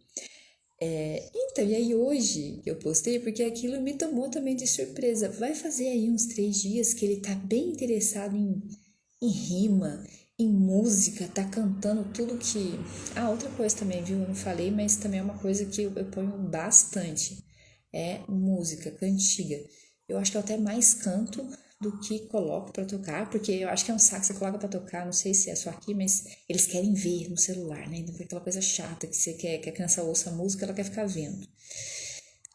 Então, e aí hoje eu postei porque aquilo me tomou também de surpresa. Vai fazer aí uns 3 dias que ele tá bem interessado em rima, em música, tá cantando tudo que... outra coisa também, viu? Eu não falei, mas também é uma coisa que eu ponho bastante. É música, cantiga. Eu acho que eu até mais canto do que coloco pra tocar, porque eu acho que é um saco que você coloca pra tocar, não sei se é só aqui, mas eles querem ver no celular, né? Então, aquela coisa chata que você quer que a criança ouça a música, ela quer ficar vendo.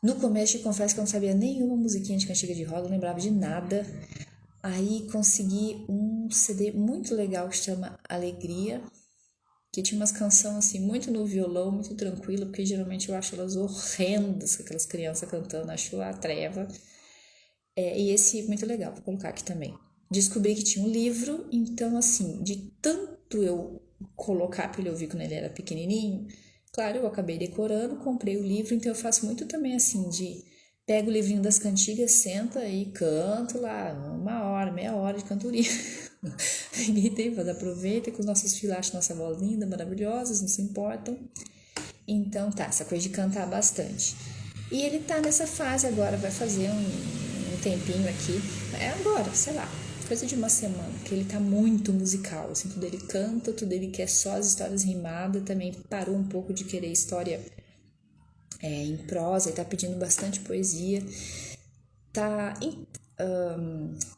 No começo, eu confesso que eu não sabia nenhuma musiquinha de cantiga de roda, não lembrava de nada. Aí consegui um CD muito legal que se chama Alegria, que tinha umas canções assim, muito no violão, muito tranquilo, porque geralmente eu acho elas horrendas, aquelas crianças cantando, acho a treva. E esse muito legal, vou colocar aqui também. Descobri que tinha um livro, então assim, de tanto eu colocar para ele ouvir quando ele era pequenininho, claro, eu acabei decorando, comprei o livro, então eu faço muito também assim, de pego o livrinho das cantigas, senta e canto lá, 1 hora, meia hora de cantoria. Ninguém tem, mas aproveita com os nossos filachos, nossa voz linda, maravilhosas, não se importam. Então tá, essa coisa de cantar bastante. E ele tá nessa fase agora, vai fazer um tempinho aqui, é agora, sei lá, coisa de uma semana, que ele tá muito musical, assim, tudo ele canta, tudo ele quer só as histórias rimadas, também parou um pouco de querer história em prosa, ele tá pedindo bastante poesia, tá...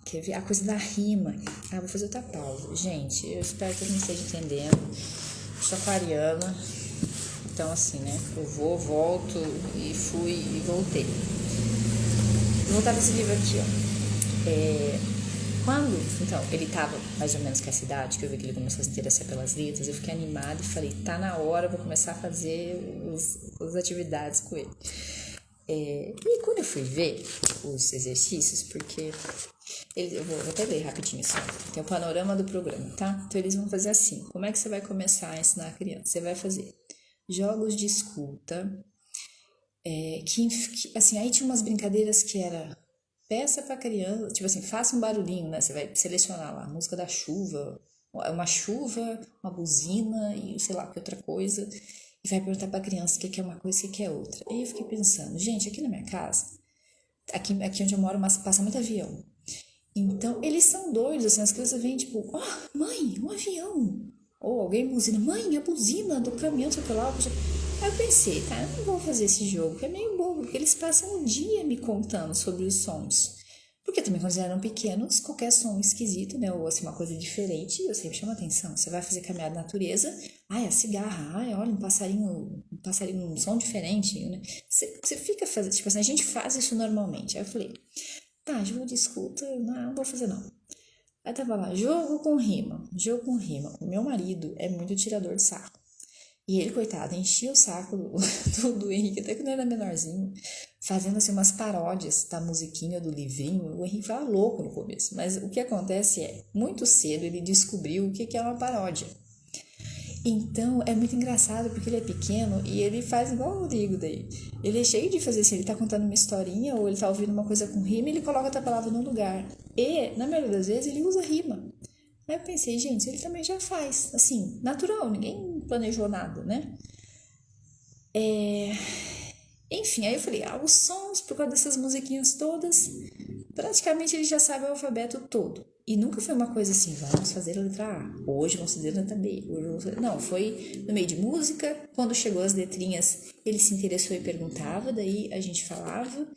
quer ver? A coisa da rima. Vou fazer outra pausa. Gente, eu espero que eu me esteja entendendo. Eu sou aquariana, então assim, né? Eu vou, volto e fui e voltei. Vou voltar pra esse livro aqui, ó. Então, ele tava mais ou menos com essa idade, que eu vi que ele começou a se interessar pelas letras, eu fiquei animada e falei, tá na hora, vou começar a fazer as atividades com ele. E quando eu fui ver os exercícios, porque eu vou até ler rapidinho assim, tem o panorama do programa, tá? Então eles vão fazer assim, como é que você vai começar a ensinar a criança? Você vai fazer jogos de escuta, que assim, aí tinha umas brincadeiras que era peça pra criança, tipo assim, faça um barulhinho, né? Você vai selecionar lá, música da chuva, uma chuva, uma buzina e sei lá, que outra coisa, e vai perguntar pra criança o que é uma coisa e o que é outra. Aí eu fiquei pensando, gente, aqui na minha casa, aqui onde eu moro, mas passa muito avião. Então, eles são doidos, assim, as crianças vêm tipo, mãe, um avião. Ou alguém buzina, mãe, a buzina do caminhão, sei lá. Aí eu pensei, tá, eu não vou fazer esse jogo, que é meio bobo, porque eles passam o dia me contando sobre os sons. Porque também quando eles eram pequenos, qualquer som esquisito, né, ou assim, uma coisa diferente, eu sempre chamo atenção. Você vai fazer caminhada na natureza, ai, a cigarra, ai, olha, um passarinho, um som diferente, né? Você fica fazendo, tipo assim, a gente faz isso normalmente. Aí eu falei, tá, jogo de escuta, não vou fazer não. Aí tava lá, jogo com rima, jogo com rima. O meu marido é muito tirador de sarro. E ele, coitado, enchia o saco do Henrique, até quando ele era menorzinho, fazendo assim umas paródias da musiquinha, do livrinho. O Henrique ficava louco no começo, mas o que acontece é, muito cedo ele descobriu o que é uma paródia. Então é muito engraçado porque ele é pequeno e ele faz igual o Rodrigo daí. Ele é cheio de fazer assim, ele tá contando uma historinha ou ele tá ouvindo uma coisa com rima e ele coloca outra palavra no lugar. E, na maioria das vezes, ele usa rima. Aí eu pensei, gente, ele também já faz, assim, natural, ninguém planejou nada, né? Enfim, aí eu falei, os sons, por causa dessas musiquinhas todas, praticamente ele já sabe o alfabeto todo. E nunca foi uma coisa assim, vamos fazer a letra A, hoje vamos fazer a letra B. Não, foi no meio de música, quando chegou as letrinhas, ele se interessou e perguntava, daí a gente falava.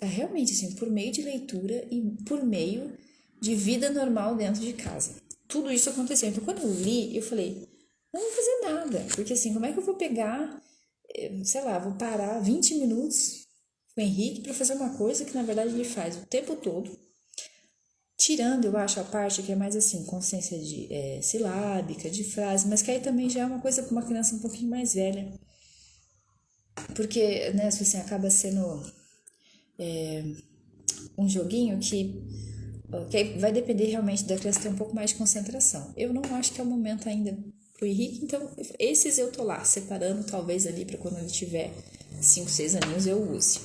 Realmente, assim, por meio de leitura e por meio de vida normal dentro de casa. Tudo isso aconteceu. Então, quando eu li, eu falei, não vou fazer nada, porque assim, como é que eu vou pegar, sei lá, vou parar 20 minutos com o Henrique para fazer uma coisa que na verdade ele faz o tempo todo, tirando, eu acho, a parte que é mais assim, consciência de silábica, de frase, mas que aí também já é uma coisa para uma criança um pouquinho mais velha, porque, né, assim, acaba sendo um joguinho que aí vai depender realmente da criança ter um pouco mais de concentração. Eu não acho que é o momento ainda pro Henrique, então esses eu tô lá separando, talvez ali para quando ele tiver 5, 6 aninhos eu use.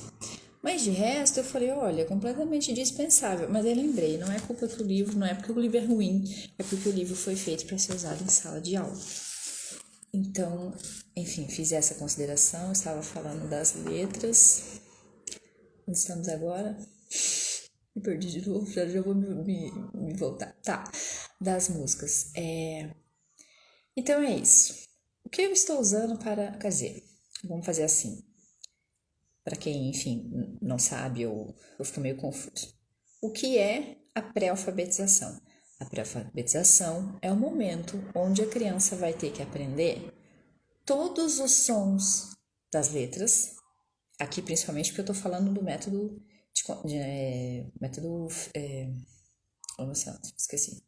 Mas de resto eu falei, olha, completamente dispensável. Mas eu lembrei, não é culpa do livro, não é porque o livro é ruim, é porque o livro foi feito para ser usado em sala de aula. Então, enfim, fiz essa consideração, estava falando das letras. Onde estamos agora? Me perdi de novo, já vou me voltar. Tá, das músicas. Então é isso. O que eu estou usando para. Quer dizer, vamos fazer assim. Para quem, enfim, não sabe ou fica meio confuso. O que é a pré-alfabetização? A pré-alfabetização é o momento onde a criança vai ter que aprender todos os sons das letras. Aqui, principalmente, porque eu estou falando do método. Método. Esqueci. Não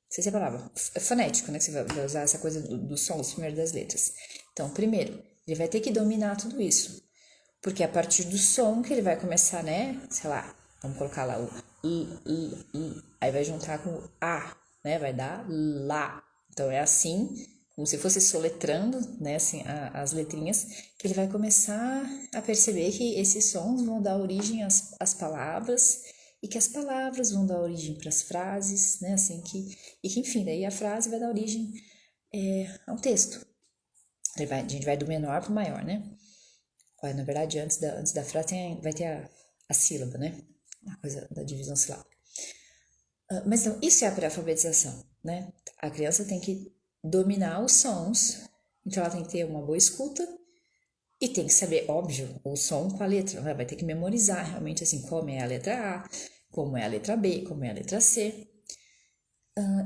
sei se é a palavra. É fonético, né? Que você vai usar essa coisa do som, os primeiros das letras. Então, primeiro, ele vai ter que dominar tudo isso. Porque é a partir do som que ele vai começar, né? Sei lá, vamos colocar lá o aí vai juntar com o A, né? Vai dar lá. Então é assim, como se fosse soletrando, né? Assim, as letrinhas, que ele vai começar a perceber que esses sons vão dar origem às palavras e que as palavras vão dar origem para as frases, né? Assim que enfim, daí a frase vai dar origem a um texto. A gente vai do menor para o maior, né? Olha, na verdade, antes da frase vai ter a sílaba, né? A coisa da divisão silábica. Mas então, isso é a pré-alfabetização, né? A criança tem que dominar os sons, então ela tem que ter uma boa escuta e tem que saber, óbvio, o som com a letra. Ela vai ter que memorizar realmente, assim, como é a letra A, como é a letra B, como é a letra C.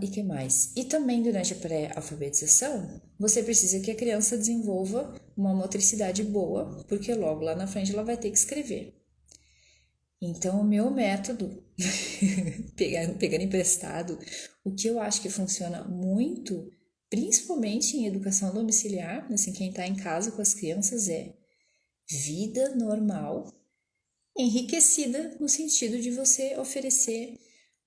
E que mais? E também durante a pré-alfabetização, você precisa que a criança desenvolva uma motricidade boa, porque logo lá na frente ela vai ter que escrever. Então, o meu método, pegando emprestado, o que eu acho que funciona muito, principalmente em educação domiciliar, assim, quem está em casa com as crianças, é vida normal, enriquecida no sentido de você oferecer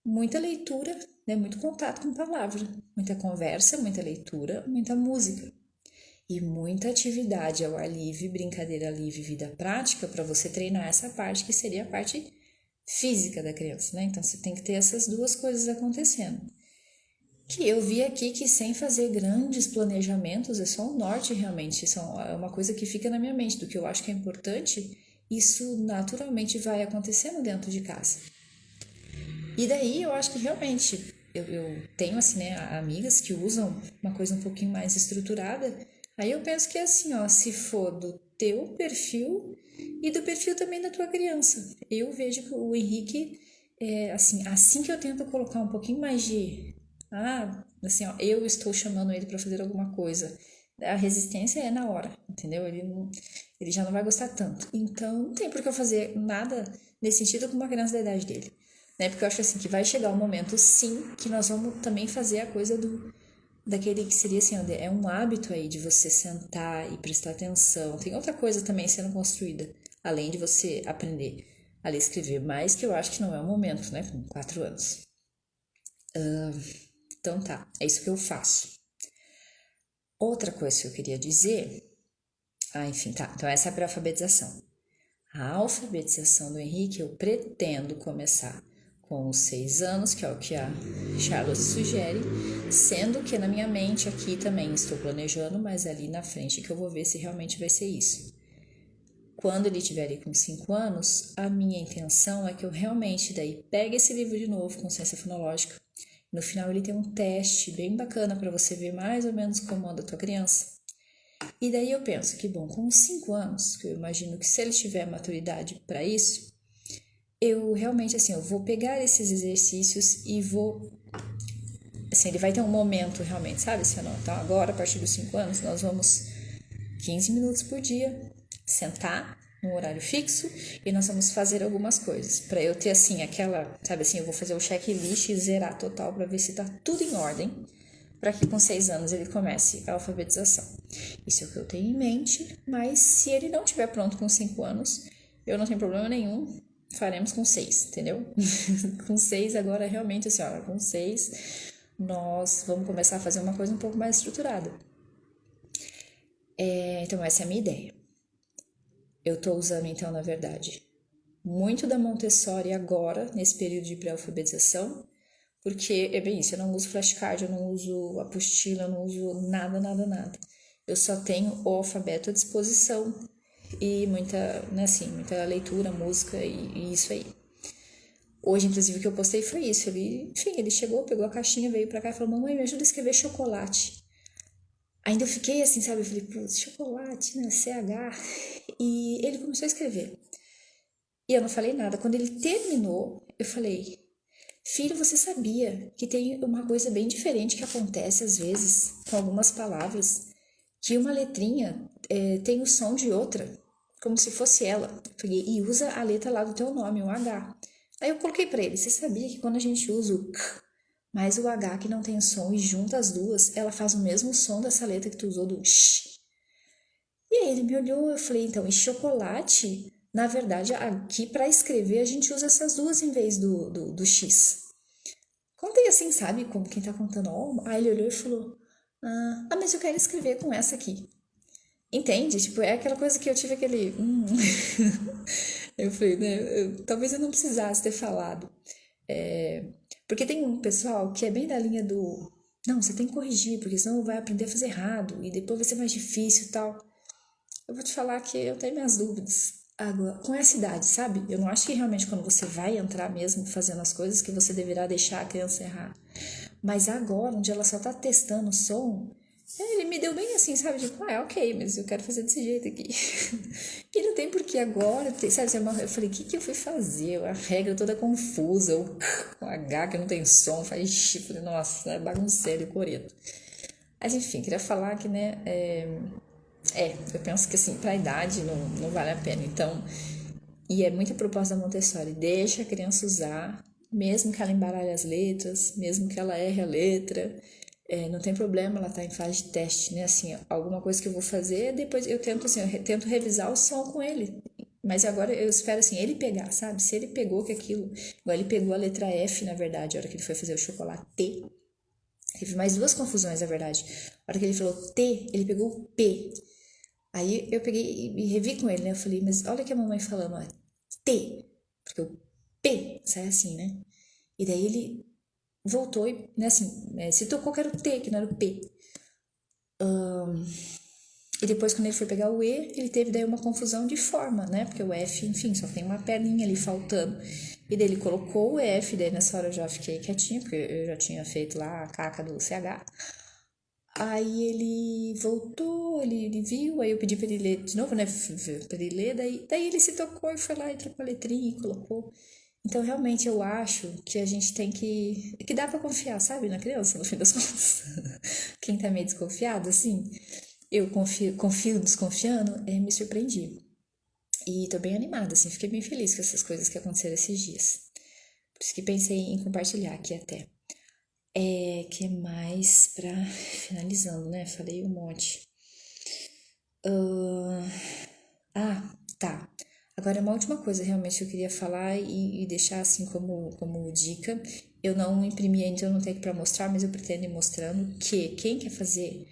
muita leitura, né, muito contato com palavra, muita conversa, muita leitura, muita música e muita atividade ao ar livre, brincadeira livre, vida prática para você treinar essa parte que seria a parte física da criança, né? Então você tem que ter essas duas coisas acontecendo. Que eu vi aqui que sem fazer grandes planejamentos é só o norte realmente, é uma coisa que fica na minha mente do que eu acho que é importante, isso naturalmente vai acontecendo dentro de casa. E daí eu acho que realmente eu tenho assim, né, amigas que usam uma coisa um pouquinho mais estruturada. Aí eu penso que é assim, ó, se for do teu perfil e do perfil também da tua criança. Eu vejo que o Henrique, assim que eu tento colocar um pouquinho mais de, assim, ó, eu estou chamando ele para fazer alguma coisa, a resistência é na hora, entendeu? Ele já não vai gostar tanto. Então, não tem por que eu fazer nada nesse sentido com uma criança da idade dele, né? Porque eu acho assim que vai chegar um momento, sim, que nós vamos também fazer a coisa daquele que seria assim, é um hábito aí de você sentar e prestar atenção. Tem outra coisa também sendo construída, além de você aprender a ler e escrever, mas que eu acho que não é o momento, né? Com 4 anos. Então tá, é isso que eu faço. Outra coisa que eu queria dizer. Enfim, tá. Então essa é a pré-alfabetização. A alfabetização do Henrique eu pretendo começar com os 6 anos, que é o que a Charlotte sugere, sendo que na minha mente aqui também estou planejando, mas ali na frente que eu vou ver se realmente vai ser isso. Quando ele estiver ali com 5 anos, a minha intenção é que eu realmente daí pegue esse livro de novo, Consciência Fonológica. No final ele tem um teste bem bacana para você ver mais ou menos como anda a tua criança. E daí eu penso que, bom, com 5 anos, que eu imagino que se ele tiver maturidade para isso, eu realmente, assim, eu vou pegar esses exercícios e vou, assim, ele vai ter um momento realmente, sabe, assim, não, então agora, a partir dos 5 anos, nós vamos 15 minutos por dia, sentar num horário fixo e nós vamos fazer algumas coisas, para eu ter, assim, aquela, sabe, assim, eu vou fazer o checklist e zerar total para ver se tá tudo em ordem, para que com 6 anos ele comece a alfabetização. Isso é o que eu tenho em mente, mas se ele não estiver pronto com 5 anos, eu não tenho problema nenhum, faremos com 6, entendeu? Com 6 agora realmente assim, ó, com 6 nós vamos começar a fazer uma coisa um pouco mais estruturada. Então essa é a minha ideia. Eu estou usando então, na verdade, muito da Montessori agora, nesse período de pré-alfabetização, porque é bem isso, eu não uso flashcard, eu não uso apostila, eu não uso nada. Eu só tenho o alfabeto à disposição e muita, né, assim, muita leitura, música e isso aí. Hoje, inclusive, o que eu postei foi isso. Ele chegou, pegou a caixinha, veio pra cá e falou, mamãe, me ajuda a escrever chocolate. Ainda eu fiquei assim, sabe? Eu falei, putz, chocolate, né? CH. E ele começou a escrever. E eu não falei nada. Quando ele terminou, eu falei, filho, você sabia que tem uma coisa bem diferente que acontece às vezes com algumas palavras, que uma letrinha tem o som de outra, como se fosse ela. E usa a letra lá do teu nome, o H. Aí eu coloquei para ele, você sabia que quando a gente usa o K mais o H que não tem som e junta as duas, ela faz o mesmo som dessa letra que tu usou do Sh. E aí ele me olhou, eu falei, então, e chocolate, na verdade, aqui para escrever a gente usa essas duas em vez do X. Contei assim, sabe, como quem tá contando. Aí ele olhou e falou, mas eu quero escrever com essa aqui. Entende? Tipo, é aquela coisa que eu tive aquele... Eu falei, né, talvez eu não precisasse ter falado. Porque tem um pessoal que é bem da linha do... Não, você tem que corrigir, porque senão vai aprender a fazer errado. E depois vai ser mais difícil e tal. Eu vou te falar que eu tenho minhas dúvidas. Agora, com essa idade, sabe? Eu não acho que realmente quando você vai entrar mesmo fazendo as coisas que você deverá deixar a criança errar. Mas agora, onde ela só tá testando o som, ele me deu bem assim, sabe? Tipo, ok, mas eu quero fazer desse jeito aqui. E não tem porquê agora, sabe? Eu falei, o que eu fui fazer? A regra toda confusa, o H que não tem som, faz chifre, nossa, bagunceiro e coreto. Mas enfim, queria falar que, né, eu penso que assim, pra idade não vale a pena. Então, e é muita proposta da Montessori, deixa a criança usar, mesmo que ela embaralhe as letras, mesmo que ela erre a letra, não tem problema, ela tá em fase de teste, né? Assim, alguma coisa que eu vou fazer, depois eu tento assim, eu tento revisar o som com ele. Mas agora eu espero assim, ele pegar, sabe? Se ele pegou que aquilo, igual ele pegou a letra F, na verdade, a hora que ele foi fazer o chocolate T, teve mais duas confusões, na verdade. A hora que ele falou T, ele pegou o P. Aí eu peguei e revi com ele, né? Eu falei, mas olha que a mamãe falando, ó, T, porque o P sai assim, né? E daí ele voltou e, né, assim, citou qual era o T, que não era o P. E depois, quando ele foi pegar o E, ele teve daí uma confusão de forma, né? Porque o F, enfim, só tem uma perninha ali faltando. E daí ele colocou o F, daí nessa hora eu já fiquei quietinha, porque eu já tinha feito lá a caca do CH. Aí ele voltou, ele viu, aí eu pedi pra ele ler de novo, né? Pra ele ler, daí ele se tocou e foi lá e trocou a letrinha e colocou. Então, realmente, eu acho que a gente tem que dá pra confiar, sabe, na criança, no fim das contas. Quem tá meio desconfiado, assim, eu confio desconfiando, me surpreendi. E tô bem animada, assim, fiquei bem feliz com essas coisas que aconteceram esses dias. Por isso que pensei em compartilhar aqui até. Que mais pra finalizando, né? Falei um monte. Tá. Agora, uma última coisa realmente que eu queria falar e deixar assim como dica. Eu não imprimi ainda, eu não tenho aqui pra mostrar, mas eu pretendo ir mostrando que quem quer fazer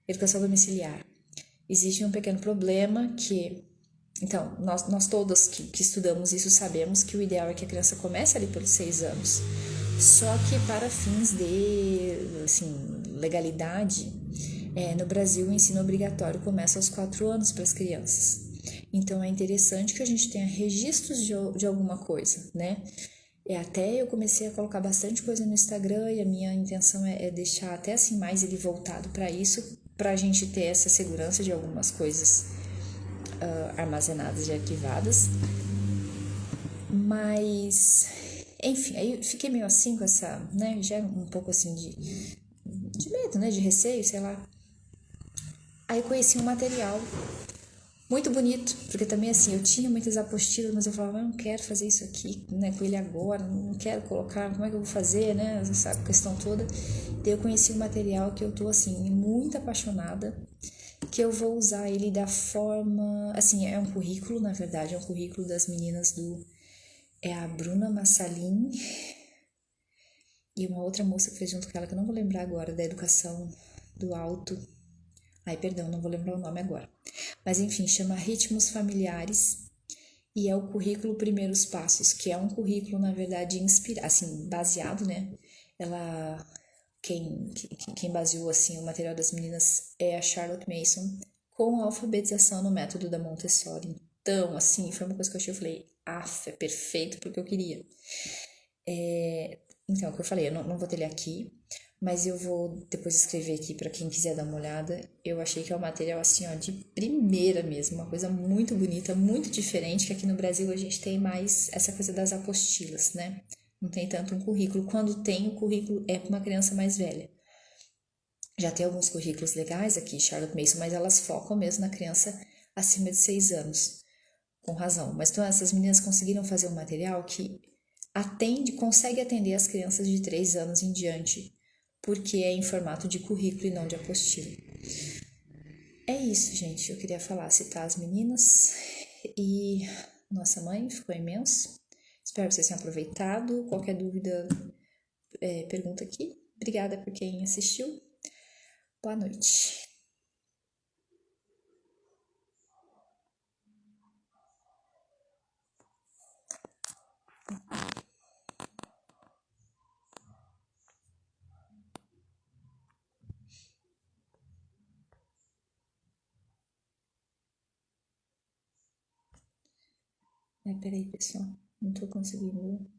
educação domiciliar, existe um pequeno problema que. Então, nós todas que estudamos isso sabemos que o ideal é que a criança comece ali pelos 6 anos. Só que para fins de assim, legalidade, no Brasil o ensino obrigatório começa aos 4 anos para as crianças. Então é interessante que a gente tenha registros de alguma coisa, né? Até eu comecei a colocar bastante coisa no Instagram e a minha intenção é deixar até assim mais ele voltado para isso, para a gente ter essa segurança de algumas coisas armazenadas e arquivadas. Mas, enfim, aí eu fiquei meio assim com essa, né, já um pouco assim de medo, né, de receio, sei lá. Aí eu conheci um material muito bonito, porque também assim, eu tinha muitas apostilas, mas eu falava, eu não quero fazer isso aqui, né, com ele agora, não quero colocar, como é que eu vou fazer, né, essa questão toda. Daí eu conheci um material que eu tô assim, muito apaixonada, que eu vou usar ele da forma, assim, é um currículo, na verdade, é um currículo das meninas é a Bruna Massalin e uma outra moça que fez junto com ela, que eu não vou lembrar agora, da educação do alto. Ai, perdão, não vou lembrar o nome agora. Mas enfim, chama Ritmos Familiares e é o currículo Primeiros Passos, que é um currículo, na verdade, assim, baseado, né? Ela, quem baseou, assim, o material das meninas é a Charlotte Mason, com a alfabetização no método da Montessori. Então, assim, foi uma coisa que eu achei, eu falei, é perfeito porque eu queria. Então, o que eu falei, eu não vou ter ele aqui, mas eu vou depois escrever aqui para quem quiser dar uma olhada. Eu achei que é um material assim, ó, de primeira mesmo, uma coisa muito bonita, muito diferente, que aqui no Brasil a gente tem mais essa coisa das apostilas, né? Não tem tanto um currículo. Quando tem, o currículo é para uma criança mais velha. Já tem alguns currículos legais aqui, Charlotte Mason, mas elas focam mesmo na criança acima de 6 anos, com razão. Mas então essas meninas conseguiram fazer um material que consegue atender as crianças de 3 anos em diante, porque é em formato de currículo e não de apostila. É isso, gente. Eu queria falar, citar as meninas e nossa mãe, ficou imenso. Espero que vocês tenham aproveitado. Qualquer dúvida, pergunta aqui. Obrigada por quem assistiu. Boa noite. Peraí, pessoal. Não tô conseguindo.